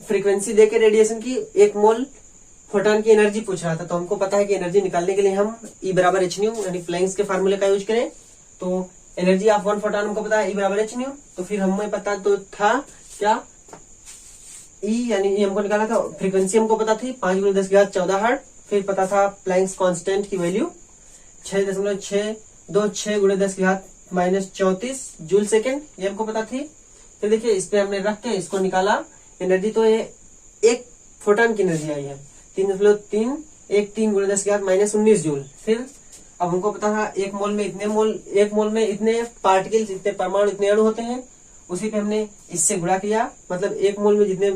Speaker 1: फ्रीक्वेंसी देके रेडिएशन की एक मोल फोटॉन की एनर्जी पूछ रहा था। तो हमको पता है कि एनर्जी निकालने के लिए हम E बराबर h न्यू यानी प्लैंक्स के फार्मूले का यूज करें। तो एनर्जी ऑफ 1 फोटॉन हमको पता है E बराबर h न्यू। तो फिर हमें पता तो था क्या, E यानी हमको निकाला था, फ्रीक्वेंसी हमको पता थी 5×10⁻14 हर्ट्ज, फिर पता था प्लैंक्स कांस्टेंट की वैल्यू 6.626×10⁻34 जूल सेकेंड, ये हमको पता थी। तो देखिए इस पे हमने रख के इसको निकाला एनर्जी, तो ये एक फोटॉन की एनर्जी आई है 3.313×10⁻19 जूल। फिर अब हमको पता था एक मोल में इतने पार्टिकल्स, इतने परमाणु, इतने अणु होते हैं। उसी पे हमने इससे गुणा किया, मतलब एक मोल में जितने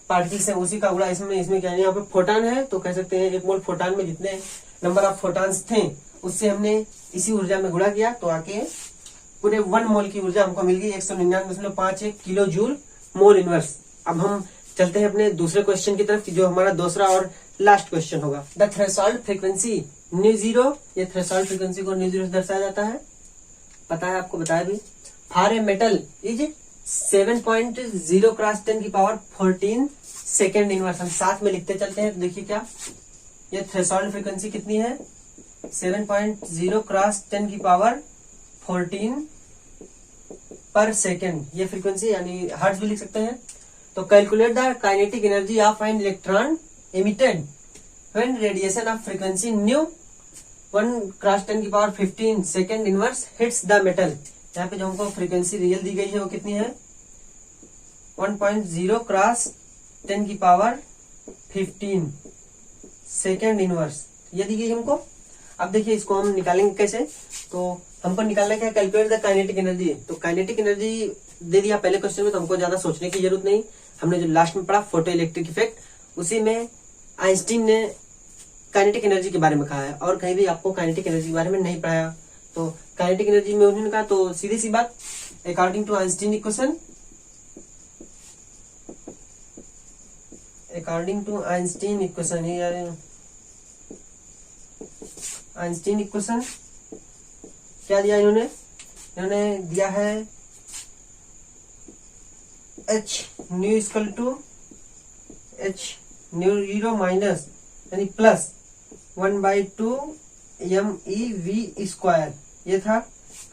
Speaker 1: पार्टिकल्स हैं उसी का गुणा इसमें क्या, यहाँ पे फोटॉन है तो कह सकते हैं एक मोल फोटॉन में जितने नंबर ऑफ फोटॉन्स थे उससे हमने इसी ऊर्जा में गुणा किया, तो आके पूरे 1 मोल की ऊर्जा हमको मिल गई 199.51 किलो जूल मोल इनवर्स। अब हम चलते हैं अपने दूसरे क्वेश्चन की तरफ, जो हमारा दूसरा और लास्ट क्वेश्चन होगा। The threshold frequency nu zero, ये थ्रेशोल्ड फ्रीक्वेंसी को न्यू जीरो से दर्शाया जाता है, पता है आपको, बताया भी। For a metal is 7.0 cross 10 की पावर 14 सेकेंड इनवर्स। हम साथ में लिखते चलते हैं, तो देखिए क्या, ये थ्रेशोल्ड फ्रीक्वेंसी कितनी है 7.0 क्रॉस 10 की पावर 14 पर सेकेंड, ये फ्रीक्वेंसी यानी हर्ट्ज भी लिख सकते हैं। तो calculate the kinetic energy of an electron emitted when radiation of frequency nu 1 cross 10 की power 15 second inverse hits the metal. यहाँ पे जो हमको फ्रीक्वेंसी रियल दी गई है वो कितनी है 1.0 क्रॉस 10 की पावर 15 सेकेंड इनवर्स, ये दी गई हमको। अब देखिए इसको हम निकालेंगे कैसे, तो हमको निकालना क्या है, कैलकुलेट द काइनेटिक एनर्जी। तो काइनेटिक एनर्जी दे दिया पहले क्वेश्चन में, तो हमको ज्यादा सोचने की जरूरत नहीं। हमने जो लास्ट में पढ़ा फोटो इलेक्ट्रिक इफेक्ट, उसी में आइंस्टीन ने काइनेटिक एनर्जी के बारे में कहा है, और कहीं भी आपको काइनेटिक एनर्जी के बारे में नहीं पढ़ाया। तो काइनेटिक एनर्जी में उन्होंने कहा, तो सीधी सी बात, according to Einstein equation, Einstein equation क्या दिया इन्होंने दिया है H nu equal to h nu zero minus यानी प्लस 1/2 MeV²। ये था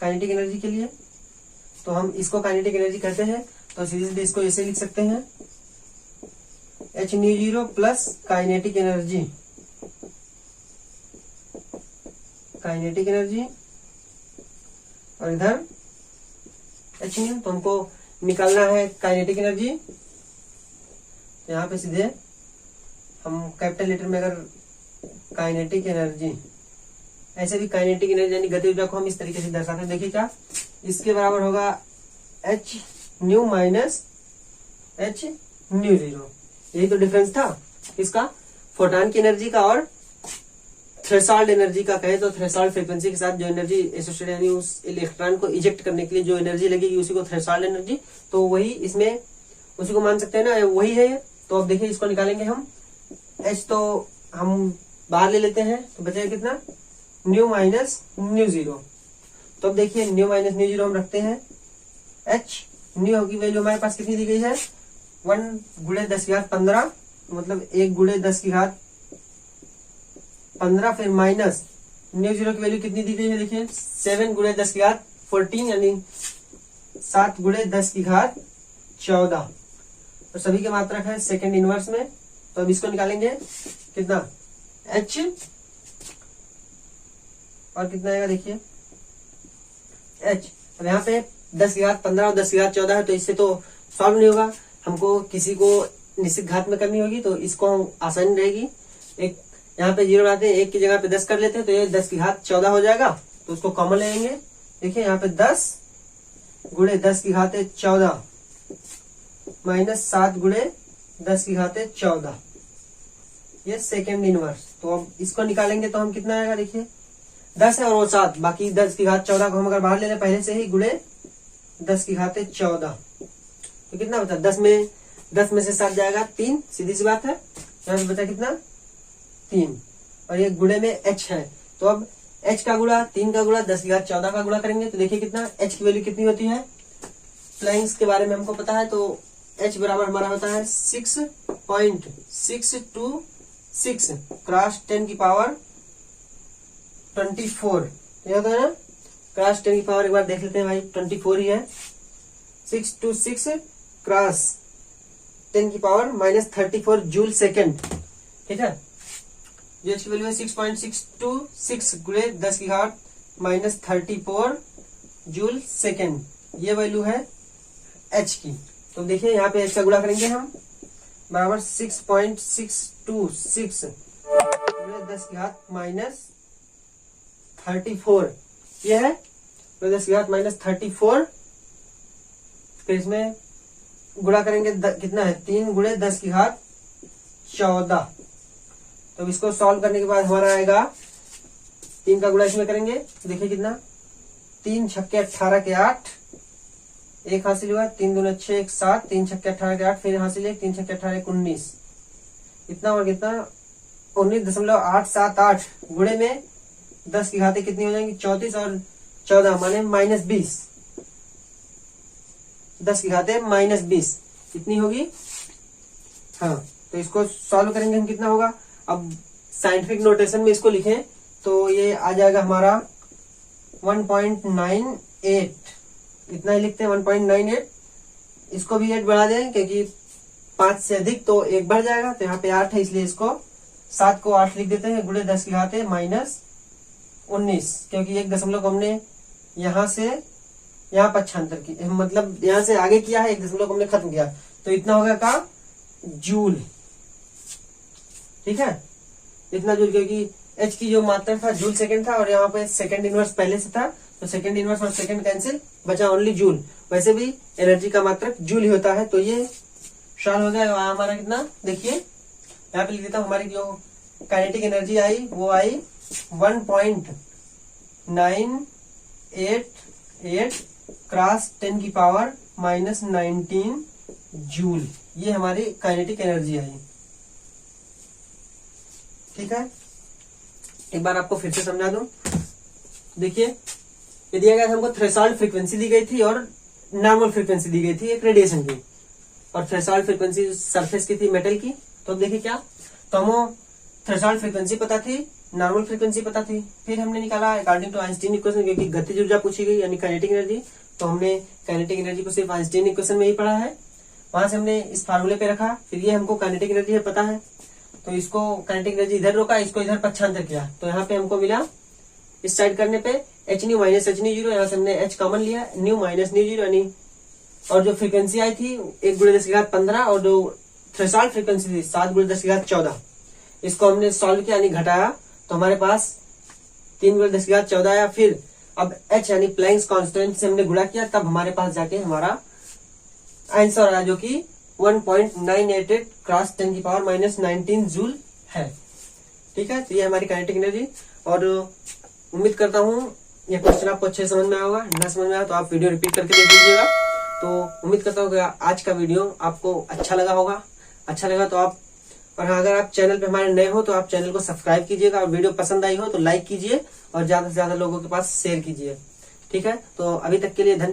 Speaker 1: काइनेटिक एनर्जी के लिए। तो हम इसको काइनेटिक एनर्जी कहते हैं, तो सीधे सीधे इसको ऐसे लिख सकते हैं H nu zero plus kinetic energy, kinetic energy और इधर एच न्यू। तो हमको निकालना है काइनेटिक एनर्जी। यहाँ पे सीधे हम कैपिटल लेटर में अगर काइनेटिक एनर्जी, ऐसे भी काइनेटिक एनर्जी यानी गति ऊर्जा को हम इस तरीके से दर्शाते हैं। देखिए क्या, इसके बराबर होगा H new minus H nu zero. यही तो डिफरेंस था इसका, फोटॉन की एनर्जी का और थ्रेशोल्ड एनर्जी का। कहे तो थ्रेशोल्ड फ्रीक्वेंसी के साथ जो एनर्जी एसोसिएटेड यानी उस इलेक्ट्रॉन को इजेक्ट करने के लिए जो एनर्जी लगेगी उसी को थ्रेशोल्ड एनर्जी, तो वही इसमें उसी को मान सकते हैं ना, वही है। तो अब देखिए इसको निकालेंगे हम, एच तो हम बाहर ले लेते हैं तो बचेगा कितना, न्यू माइनस न्यू जीरो। तो अब देखिए न्यू माइनस न्यू जीरो हम रखते हैं, एच न्यू की वैल्यू हमारे पास कितनी दी गई है 1 × 10⁻15, मतलब 1 × 10⁻15, फिर माइनस न्यू जीरो की वैल्यू कितनी दी गई है देखिए 7 × 10⁻14 यानी 7 × 10⁻14। तो सभी के मात्रक है सेकंड इनवर्स में। तो अब इसको निकालेंगे कितना, एच और कितना आएगा देखिए एच। अब यहाँ पे 10⁻15 और 10⁻14 है, तो इससे तो सॉल्व नहीं होगा, हमको किसी को निश्चित घात में करनी होगी। तो इसको आसानी रहेगी, एक यहाँ पे जीरो बनाते हैं, एक की जगह पे 10 कर लेते हैं, तो ये 10⁻14 हो जाएगा। तो उसको कॉमन लेंगे, देखिए यहाँ पे 10 × 10⁻14 माइनस 7 × 10⁻14, ये सेकेंड इनवर्स। तो अब इसको निकालेंगे तो हम कितना आएगा देखिए 10 है और वो 7, बाकी 10⁻14 को हम अगर बाहर ले लें पहले से ही गुणे 10⁻14, तो कितना बचा 10 में से 7 जाएगा 3, सीधी सी बात है। यहाँ पे बचा कितना 3, और ये गुणे में h है। तो अब h का गुणा 3 का गुणा 10⁻14 का गुणा करेंगे तो देखिए कितना h की वैल्यू कितनी होती है। प्लैंक्स के बारे में हमको पता है, तो h बराबर हमारा होता है 6.626 क्रॉस 10⁻24। ये होता है ना, क्रॉस 10⁻, एक बार देख लेते हैं भाई, 24 ही है। 626 क्रॉस 10⁻−34 जूल सेकेंड, ठीक है। जो h की वैल्यू है 6.626 × 10⁻−34 जूल सेकेंड, ये वैल्यू है h की। तो देखिए यहाँ पे h का गुणा करेंगे हम, बराबर 6.626 × 10⁻−34, ये है 10⁻−34। फिर इसमें गुणा करेंगे कितना है 3 × 10⁻14। तो इसको सॉल्व करने के बाद हमारा आएगा 3 का गुणा इसमें करेंगे, देखिए कितना 3 छक्के 18 के 8, एक हासिल हुआ, 3 दूनी 6 1 7, 3 छक्के 18 के 8, फिर हासिल है 3 छक्के 18 19, इतना और कितना 19.878 गुणे में 10 की घातें कितनी हो जाएंगी 34 और 14 माने -20, 10 की घातें -20 कितनी होगी। हाँ, तो इसको सॉल्व करेंगे हम, कितना होगा। अब साइंटिफिक नोटेशन में इसको लिखें तो ये आ जाएगा हमारा 1.98, इतना ही लिखते हैं 1.98। इसको भी 8 बढ़ा दें क्योंकि 5 से अधिक तो 1 बढ़ जाएगा, तो यहाँ पे 8 है इसलिए इसको 7 को 8 लिख देते हैं, गुणे 10 की घातें -19, क्योंकि 1 दशमलव को हमने यहाँ से यहाँ पक्षांतर की, मतलब यहाँ से आगे किया है, 1 दशमलव को हमने खत्म किया, तो इतना हो गया का जूल, ठीक है, इतना जूल, क्योंकि h की जो मात्रा था जूल सेकंड था और यहाँ पे सेकंड इनवर्स पहले से था, तो सेकंड इनवर्स और सेकंड कैंसिल, बचा ओनली जूल। वैसे भी एनर्जी का मात्रक जूल ही होता है। तो ये सॉल्व हो गया हमारा कितना, देखिए यहाँ पे लिख देता हूँ, हमारी जो काइनेटिक एनर्जी आई वो आई 1.988 क्रॉस 10⁻−19 जूल, ये हमारी काइनेटिक एनर्जी आई, ठीक है। एक बार आपको फिर से समझा दूं, देखिए ये दिया गया था हमको, थ्रेशोल्ड फ्रीक्वेंसी दी गई थी और नॉर्मल फ्रीक्वेंसी दी गई थी एक रेडिएशन की, और थ्रेशोल्ड फ्रीक्वेंसी सरफेस की थी मेटल की तो अब देखिए क्या, तो हमें थ्रेशोल्ड फ्रीक्वेंसी पता थी, नॉर्मल फ्रीक्वेंसी पता थी, फिर हमने निकाला अकॉर्डिंग टू आइंस्टीन इक्वेशन, क्योंकि गतिज ऊर्जा पूछी गई यानी काइनेटिक एनर्जी, तो हमने काइनेटिक एनर्जी को सिर्फ आइंस्टीन इक्वेशन में ही पढ़ा है, वहां से हमने इस फार्मूले पे रखा, फिर ये हमको काइनेटिक एनर्जी पता है, तो इसको काइनेटिक एनर्जी इधर रोका, इसको इधर पक्षांतर किया, तो यहाँ पे हमको मिला इस साइड करने पे H new minus H nu zero, यहाँ से हमने एच कॉमन लिया, न्यू माइनस न्यू जीरो यानी, और जो फ्रीक्वेंसी आई थी 1×10⁻15 और जो थ्रेशोल्ड फ्रीक्वेंसी थी 7×10⁻14, इसको हमने सॉल्व किया यानी घटाया, तो हमारे पास 3×10⁻14 आया। फिर अब h यानी प्लैंक्स कांस्टेंट से हमने गुणा किया, तब हमारे पास जाके हमारा आंसर आया जो कि 1.988 क्रॉस 10⁻−19 जूल है। ठीक है, तो ये हमारी काइनेटिक एनर्जी, और उम्मीद करता हूँ ये क्वेश्चन आपको अच्छे समझ में आया होगा, ना समझ में आया तो आप वीडियो रिपीट करके देख लीजिएगा। तो उम्मीद करता हूँ कि आज का वीडियो आपको अच्छा लगा होगा, अच्छा लगा तो आप, और हाँ अगर आप चैनल पे हमारे नए हो तो आप चैनल को सब्सक्राइब कीजिएगा, और वीडियो पसंद आई हो तो लाइक कीजिए और ज्यादा से ज्यादा लोगों के पास शेयर कीजिए। ठीक है, तो अभी तक के लिए धन्यवाद।